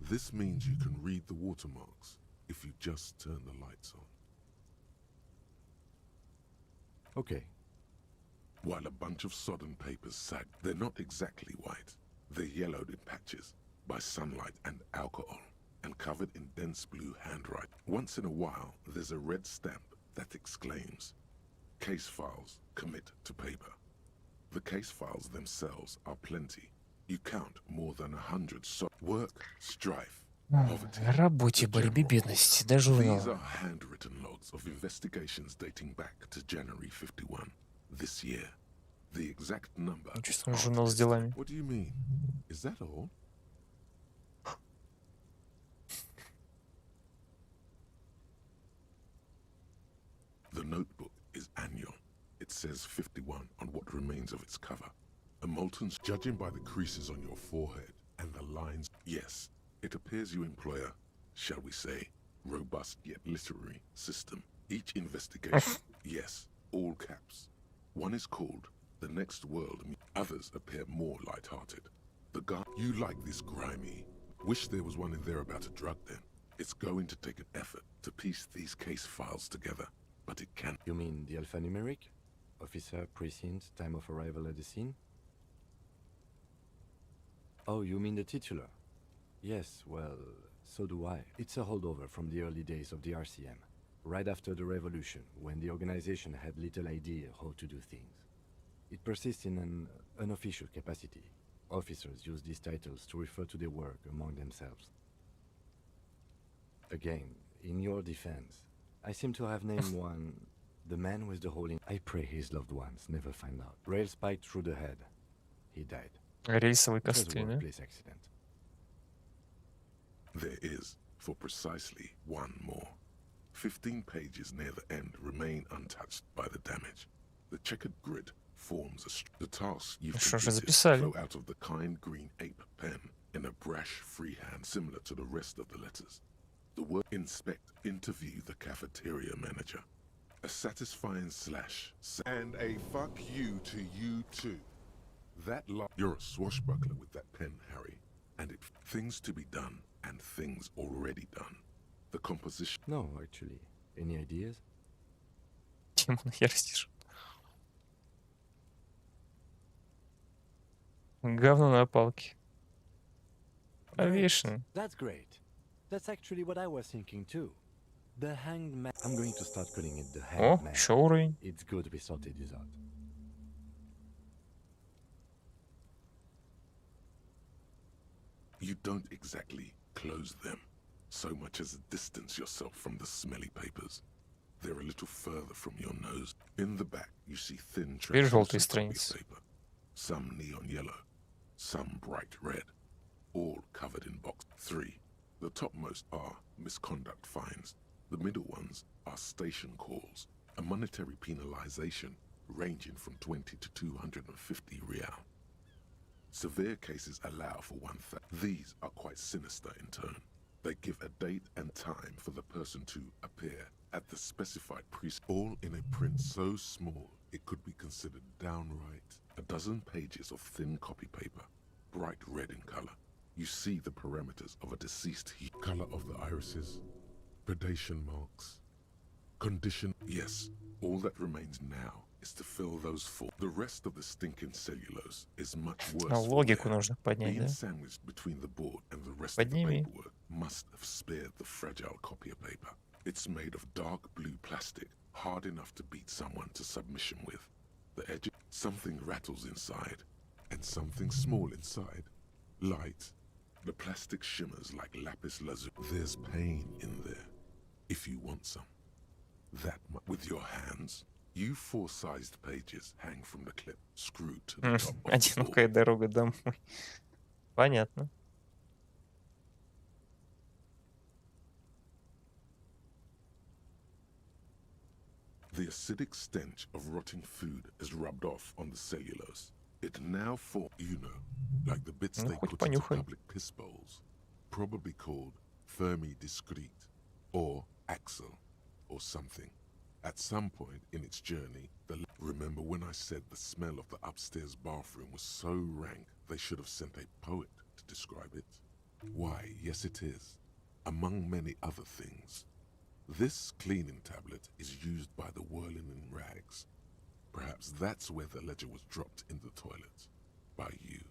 This means you can read the watermarks if you just turn the lights on. Okay. While a bunch of sodden papers sag, they're not exactly white. They're yellowed in patches by sunlight and alcohol and covered in dense blue handwriting. Once in a while, there's a red stamp that exclaims, "Case files commit to paper." The case files themselves are plenty. You count more than 100 work, strife, poverty. О работе, борьбе, бедности, да, журнал. These are handwritten logs of investigations dating back to January 51, this year. The exact number. Чувствую, журнал с делами. What do you mean? Is that all? The notebook is annual. It says 51 on what remains of its cover. A molten, judging by the creases on your forehead and the lines. Yes, it appears you employ a, shall we say, robust yet literary system. Each investigation, yes, all caps. One is called The Next World. Others appear more light-hearted. The guy, you like this grimy. Wish there was one in there about a drug den. It's going to take an effort to piece these case files together, but it can. You mean the alphanumeric? Officer, precinct, time of arrival at the scene? Oh, you mean the titular? Yes, well, so do I. It's a holdover from the early days of the RCM, right after the revolution, when the organization had little idea how to do things. It persists in an unofficial capacity. Officers use these titles to refer to their work among themselves. Again, in your defense, I seem to have named one the man with the hole in. I pray his loved ones never find out. Rail spiked through the head. He died. Рельсовые It was a косты, да? workplace accident. There is, for precisely one more. 15 pages near the end remain untouched by the damage. The checkered grid forms the tasks you've Что же completed записали? flow out of the kind green ape pen in a brash freehand similar to the rest of the letters. The word inspect, interview the cafeteria manager. A satisfying slash. And a fuck you to you too. You're a swashbuckler with that pen, Harry. And it things to be done and things already done. The composition. No, actually. Any ideas? Тему нахерстишь. Говно на палке. Повешен. That's great. That's actually what I was thinking too. The hanged man. I'm going to start calling it the О, hanged man. еще уровень. It's good we sorted this out. You don't exactly close them, so much as distance yourself from the smelly papers. They're a little further from your nose. In the back, you see thin Теперь tracings желтые of copy страницы. paper. Some neon yellow, some bright red, all covered in box 3. The topmost are misconduct fines. The middle ones are station calls, a monetary penalization ranging from 20 to 250 real. Severe cases allow for 1,000. These are quite sinister in turn. They give a date and time for the person to appear at the specified precinct, all in a print so small it could be considered downright. A dozen pages of thin copy paper, bright red in color. You see the parameters of a deceased color of the irises, predation marks, condition. Yes, all that remains now is to fill those full. The rest of the stinking cellulose is much worse. Логику нужно поднять, Being да? sandwiched between the board and the rest of the Подними. paperwork must have spared the fragile copier paper. It's made of dark blue plastic, hard enough to beat someone to submission with. The edge, something rattles inside, and something small inside. Light. The plastic shimmers like lapis lazuli. There's pain in there, if you want some. That with your hands, you 4-sized pages hang from the clip, screwed to the top of the board. Одинокая дорога домой. Понятно. The acidic stench of rotting food is rubbed off on the cellulose. It now forms, you know, like the bits Ну, they хоть put into понюхай. public piss bowls, probably called Fermi discrete, or axle, or something. At some point in its journey, remember when I said the smell of the upstairs bathroom was so rank they should have sent a poet to describe it? Why, yes it is, among many other things. This cleaning tablet is used by the whirling in rags. Perhaps that's where the ledger was dropped in the toilet. By you.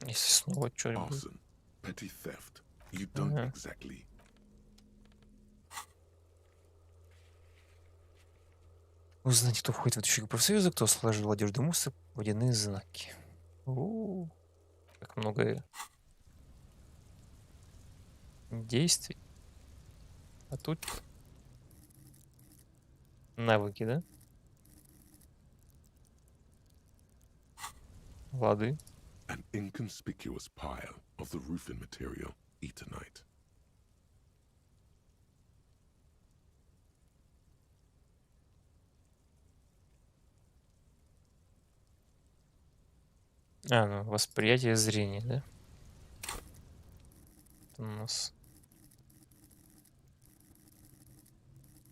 Если снова что-нибудь. Arson, petty theft. You don't exactly. Узнать, кто входит в эту фигу профсоюза, кто сложил одежду мусор, водяные знаки. У-у-у. Как много действий. А тут навыки, да? Лады. An inconspicuous pile of the roofing material, Eternite. А, ну, восприятие зрения, да? Это у нас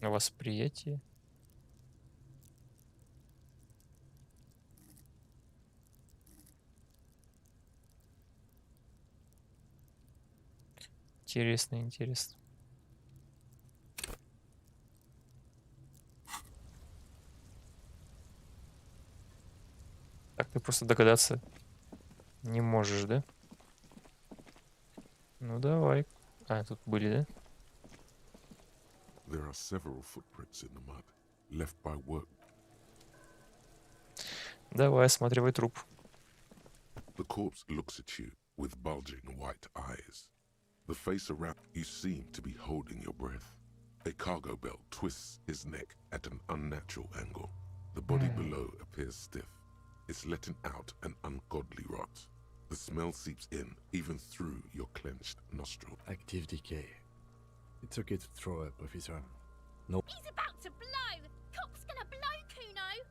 Восприятие. Интересно, интересно. Так, ты просто догадаться не можешь, да? Ну давай. А, тут были, да? There are several footprints in the mud, left by work. Давай, осматривай труп. The corpse looks at you with bulging white eyes. The face around you seem to be holding your breath. A cargo belt twists his neck at an unnatural angle. The body below appears stiff. It's letting out an ungodly rot. The smell seeps in, even through your clenched nostril. Active decay. It's okay to throw up, officer. No. He's about to blow! Cop's gonna blow, Kuno!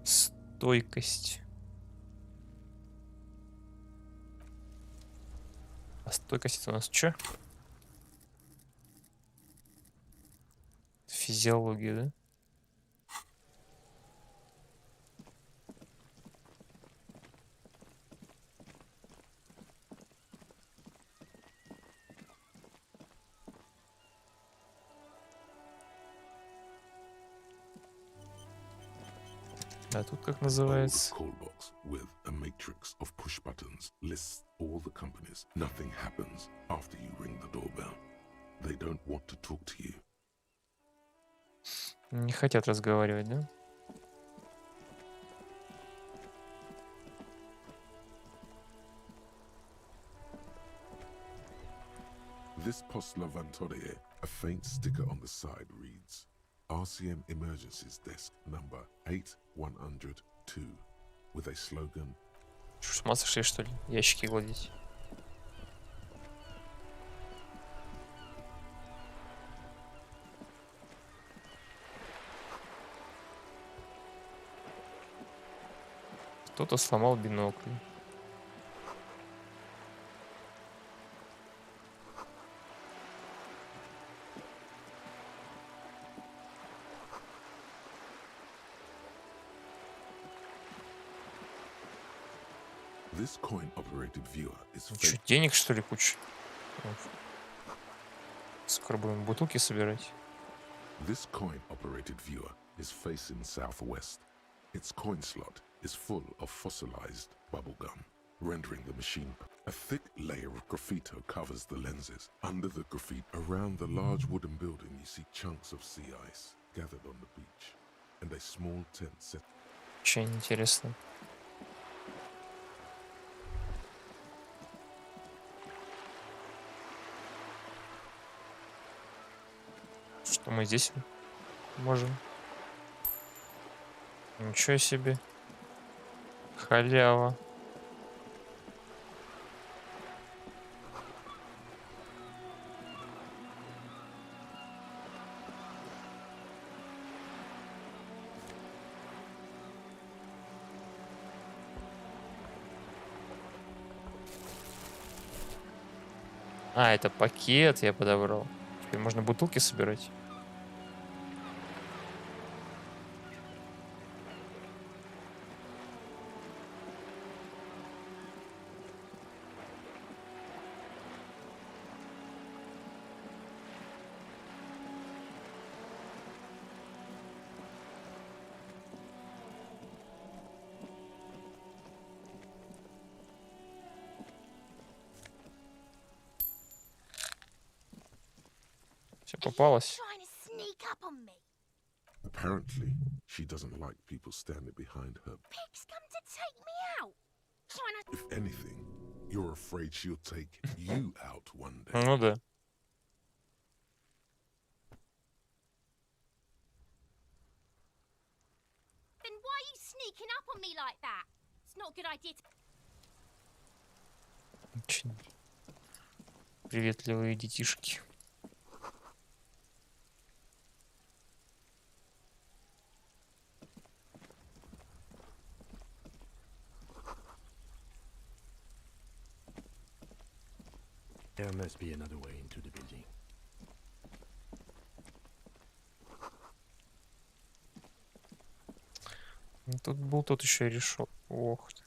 Стойкость. А стойкость это у нас что? Физиология, да? А тут как называется? Call box with a matrix of push buttons lists all the companies. Nothing happens after you ring the doorbell. They don't want to talk to you. Не хотят разговаривать, да? This post Lavantore, a faint sticker on the side reads, RCM Emergencies Desk number 8102, with a slogan. Что, с ума сошли, что ли? Ящики гладить. Кто-то сломал бинокль. This coin-operated viewer is Что, денег, что ли, куча? Скоро будем бутылки собирать. This coin-operated viewer is facing southwest. Its coin slot is full of fossilized bubblegum, rendering the machine. A thick layer of graffito covers the lenses. Under the graffiti, around the large wooden building, you see chunks of sea ice gathered on the beach, and a small tent set. Очень интересно. Что мы здесь можем? Ничего себе. Халява. А, это пакет я подобрал. Теперь можно бутылки собирать. Все попалось. Apparently, she doesn't like people standing behind her. Pig's come to take me out. If anything, you're afraid she'll take you out one day. Ну да. Then why are you sneaking up on me like that? It's not a good idea. Очень приветливые детишки. There must be another way into the building. Тут был тот еще решил. Ох ты.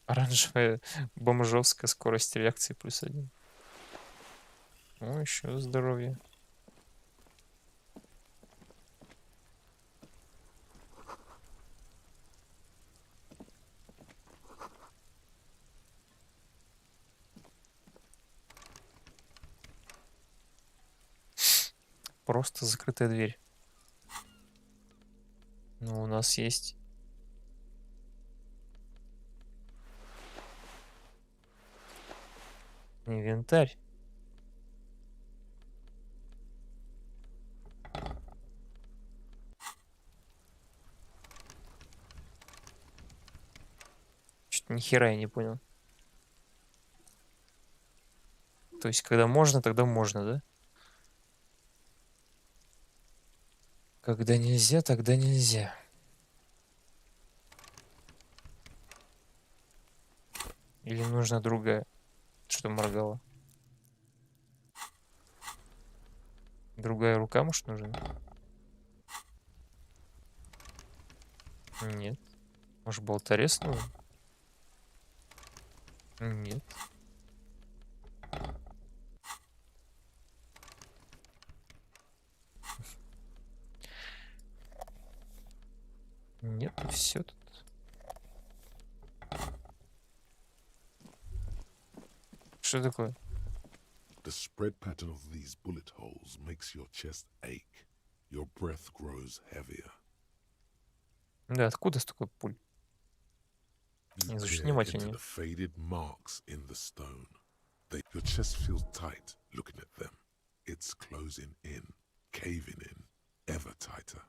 Оранжевая бомжовская скорость реакции +1. Ну, еще здоровье. Просто закрытая дверь. Ну, у нас есть... инвентарь. Что-то ни хера я не понял. То есть, когда можно, тогда можно, да? Когда нельзя, тогда нельзя. Или нужна другая, что моргала? Другая рука, может, нужна? Нет. Может, болторез нужен? Нет. Нет, все тут. Что такое? The spread pattern of these bullet holes makes your chest ache. Your breath grows heavier. Да, откуда столько пуль? You Изучи peer into внимательнее. the faded marks in the stone. Your chest feels tight looking at them. It's closing in, caving in, ever tighter.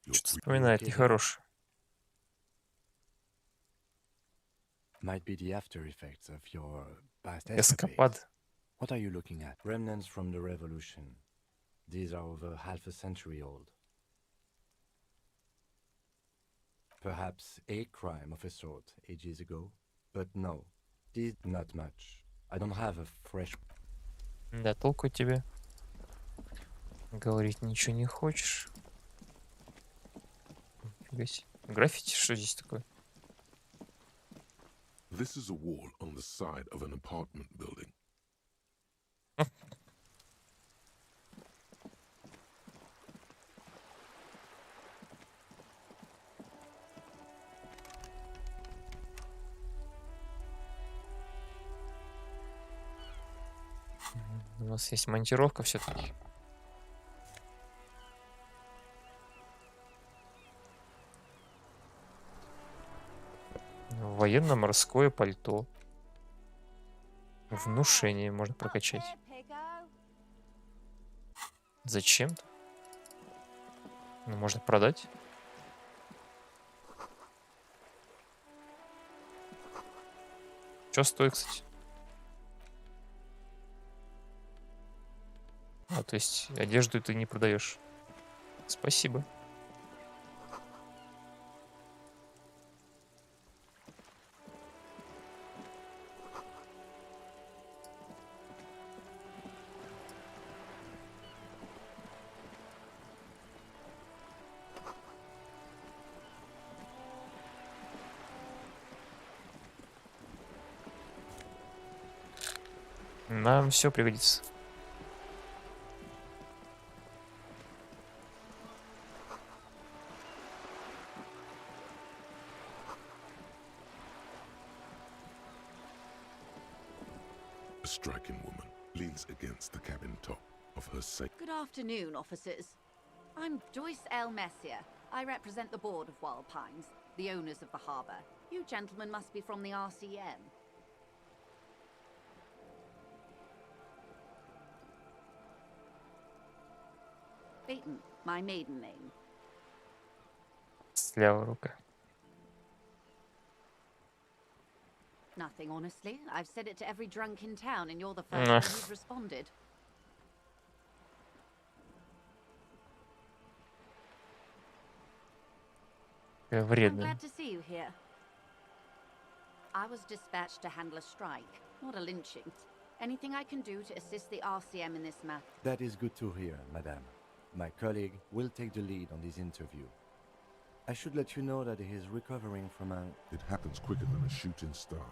Что-то вспоминает нехорошее. Might be the after effects of your past Эскапад. escapades. What are you looking at? Remnants from the revolution. These are over half a century old. Perhaps a crime of a sort ages ago, but no, did not much. I don't have a fresh... Да, толку от тебя. Говорить ничего не хочешь. Нифига себе. Граффити, что здесь такое? This is a wall on the side of an apartment building. У нас есть монтировка все-таки. Военно-морское пальто. Внушение можно прокачать. Зачем-то? Ну, можно продать. Что стоит, кстати? А, то есть одежду ты не продаешь. Спасибо. Нам все пригодится. A striking woman leans against the cabin top of her safe. Good afternoon, officers. I'm Joyce L. Messier. I represent the board of Wild Pines, the owners of the harbour. You gentlemen must be from the RCM. Beaton, my maiden name. Слева рука. Nothing, honestly. I've said it to every drunk in town, and you're the first one who's responded. I'm Вредно. glad to see you here. I was dispatched to handle a strike, not a lynching. Anything I can do to assist the RCM in this matter? That is good to hear, madame. My colleague will take the lead on this interview. I should let you know that he is recovering from a... It happens quicker than a shooting star.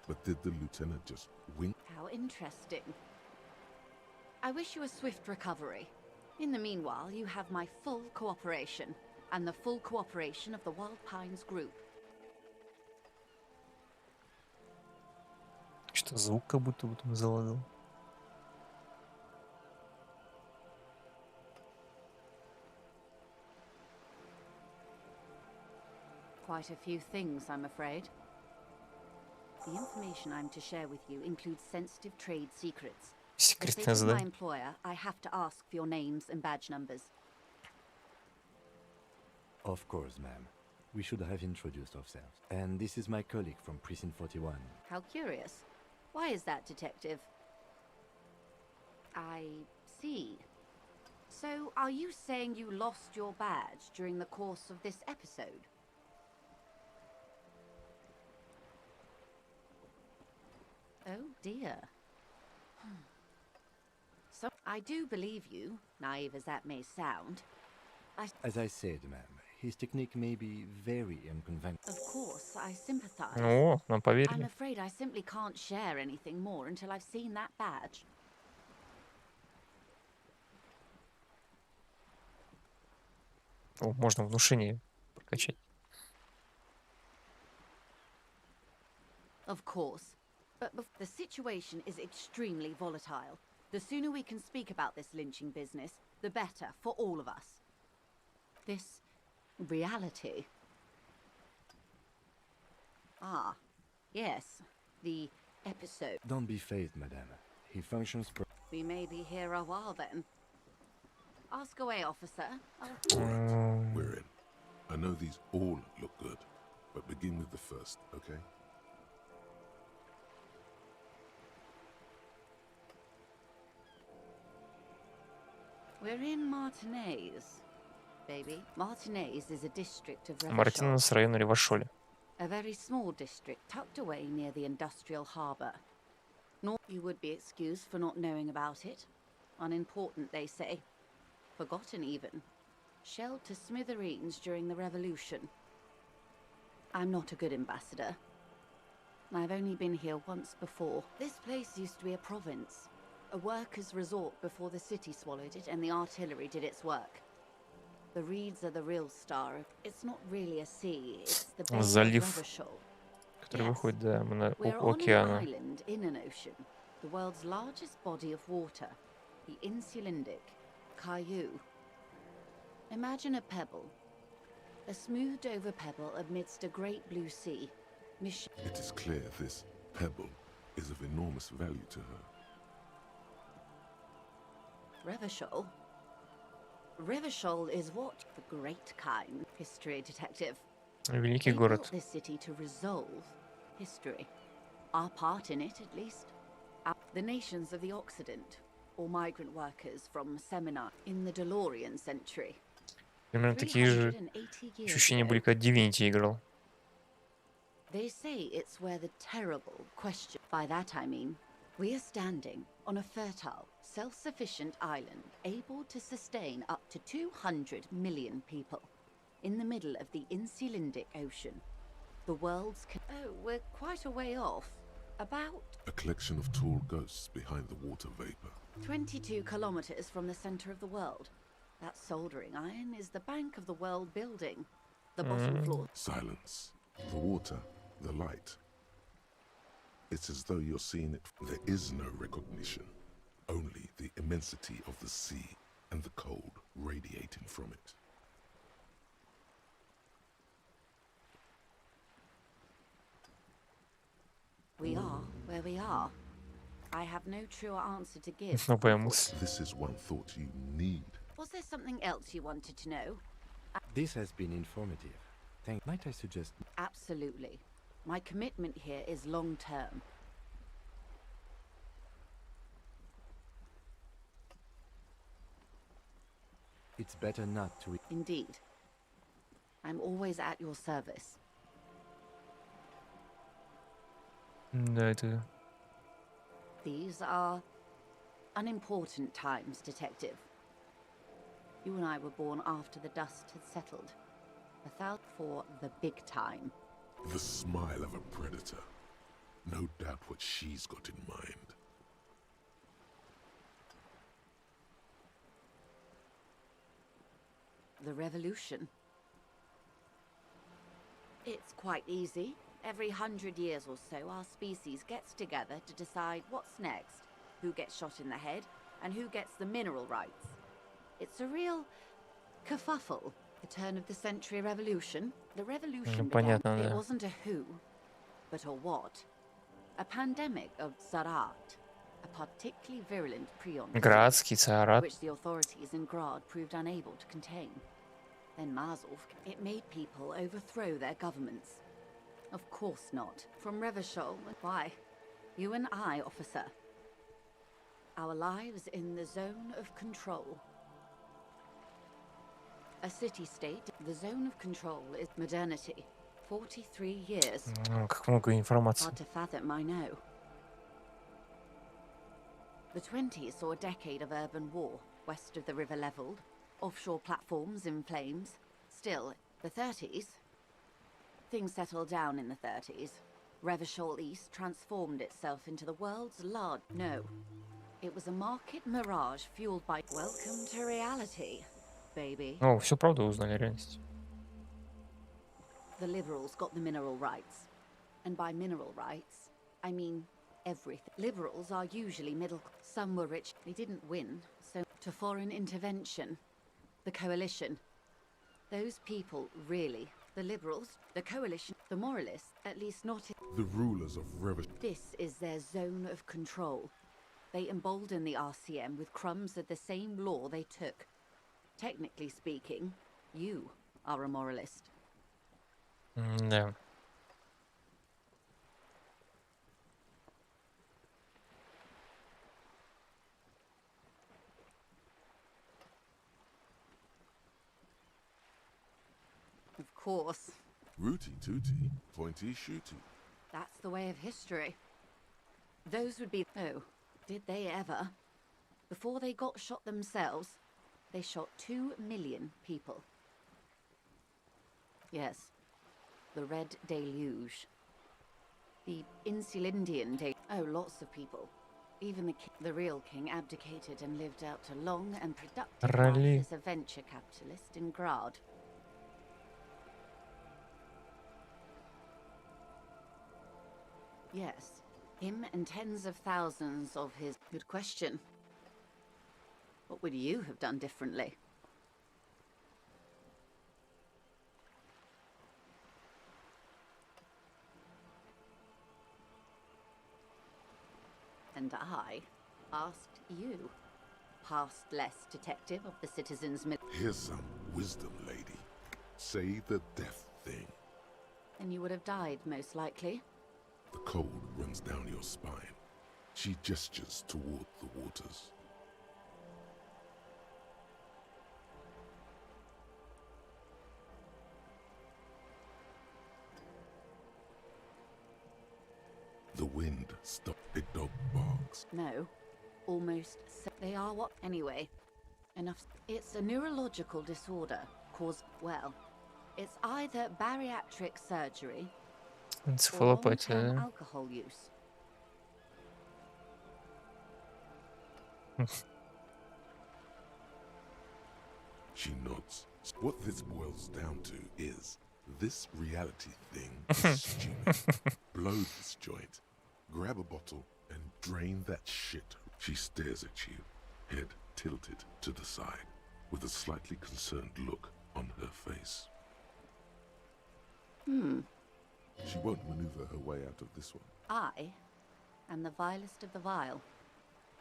But did the lieutenant just wink? How interesting. I wish you a swift recovery. In the meanwhile, you have my full cooperation, and the full cooperation of the Wild Pines group. Что звук как будто бы там залагал. Quite a few things, I'm afraid. The information I'm to share with you includes sensitive trade secrets. For the sake of my employer, I have to ask for your names and badge numbers. Of course, ma'am. We should have introduced ourselves. And this is my colleague from Precinct 41. How curious. Why is that, detective? I see. So, are you saying you lost your badge during the course of this episode? Oh dear. So, I do believe you, naive as that may sound. As I said, ma'am, his technique may be very unconventional. Of course, I sympathize. О, нам I'm поверили. afraid I simply can't share anything more until I've seen that badge. О, можно внушение прокачать. Of course. But the situation is extremely volatile. The sooner we can speak about this lynching business, the better for all of us. This reality. Ah, yes, the episode. Don't be phased, madame. He functions We may be here a while then. Ask away, officer. We're in. I know these all look good, but begin with the first, okay? We're in Martinez, baby. Martinez is a district of Мартинес, район Ревашоли. a very small district tucked away near the industrial harbour. Nor you would be excused for not knowing about it. Unimportant, they say. Forgotten even. Shelled to smithereens during the revolution. I'm not a good ambassador. I've only been here once before. This place used to be a province. A workers' resort before the city swallowed it and the artillery did its work. The reeds are the real star. It's not really a sea, it's the bay of Залив, Revachol. который выходит до We're on an океана. island in an ocean, the world's largest body of water, the Insulindic Caillou. Imagine a pebble, a smoothed over pebble amidst a great blue sea. It is clear this pebble is of enormous value to her. Revachol? Revachol is what? The great kind. History detective. Великий They город. built this city to resolve history. Our part in it, at least. The nations of the Occident, or migrant workers from Seminar in the DeLorean century. Примерно такие же 380 years ощущения ago. были, когда Divinity играл. They say it's where the terrible question. By that I mean, we are standing on a fertile, self-sufficient island able to sustain up to 200 million people in the middle of the Insulindic Ocean. The world's... Oh, we're quite a way off. About A collection of tall ghosts behind the water vapor. 22 kilometers from the center of the world. That soldering iron is the bank of the world building. The bottom floor. Silence. The water, the light. It's as though you're seeing it. There is no recognition. Only the immensity of the sea and the cold radiating from it. We are where we are. I have no truer answer to give. This is one thought you need. Was there something else you wanted to know? This has been informative. Might I suggest... Absolutely. My commitment here is long-term. It's better not to... Indeed. I'm always at your service. Да, это These are unimportant times, Detective. You and I were born after the dust had settled. For the big time. The smile of a predator. No doubt what she's got in mind. The revolution. It's quite easy. Every 100 years or so, our species gets together to decide what's next, who gets shot in the head, and who gets the mineral rights. It's a real kerfuffle. The turn of the century revolution. The revolution began. It wasn't a who, but a what. A pandemic of Zarat, a particularly virulent prion, which the authorities in Grad proved unable to contain. Then Mazov, it made people overthrow their governments. Of course not. From Revachol, why? You and I, officer. Our lives in the zone of control. A city-state, the zone of control is modernity. 43 years. Как много информации. Hard to fathom, I know. The 20s saw a decade of urban war, west of the river leveled, offshore platforms in flames. Still, the 30s. Things settled down in the 30s. Revachol East transformed itself into the world's large... No. It was a market mirage fueled by... Welcome to reality. О, всю правду узнали, реальность. The liberals got the mineral rights. And by mineral rights, I mean everything. Liberals are usually middle. Some were rich. They didn't win. So, to foreign intervention. The coalition. Those people, really. The liberals, the coalition, the moralists, at least not... The rulers of revolution. This is their zone of control. They embolden the RCM with crumbs of the same law they took. Technically speaking, you are a moralist. Да. Of course. Rooty tooty, pointy shooty. That's the way of history. Those would be... Oh, did they ever? Before they got shot themselves, they shot 2 million people. Yes. The Red Deluge. The Insulindian Deluge. Oh, lots of people. Even the real king abdicated and lived out a long and productive life as a venture capitalist in Grad. Yes. Him and tens of thousands of his... Good question. What would you have done differently? And I asked you, past less detective of the citizens' Here's some wisdom, lady. Say the death thing. And you would have died, most likely. The cold runs down your spine. She gestures toward the waters. The wind stopped. A dog barks. No. Almost. They are what? Anyway. Enough. It's a neurological disorder caused... Well, it's either bariatric surgery or long-term alcohol use. She nods. What this boils down to is this reality thing is stupid. Blow this joint, grab a bottle, and drain that shit. She stares at you, head tilted to the side, with a slightly concerned look on her face. She won't maneuver her way out of this one. I am the vilest of the vile.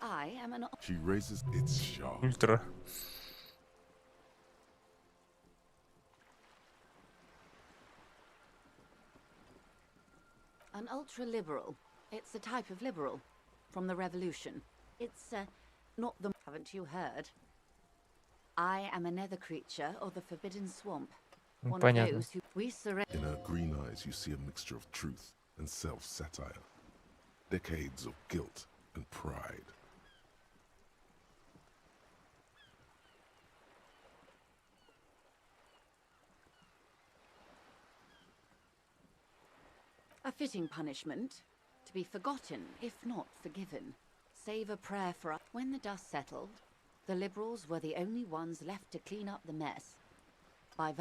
I am an... She raises its shaft. Ультра. An ultra-liberal. It's a type of liberal. From the revolution. It's, not the... Haven't you heard? I am a nether creature of the forbidden swamp. One of those who we surrender... In her green eyes you see a mixture of truth and self-satire. Decades of guilt and pride. A fitting punishment, to be forgotten, if not forgiven. Save a prayer for us. When the dust settled, the Liberals were the only ones left to clean up the mess. By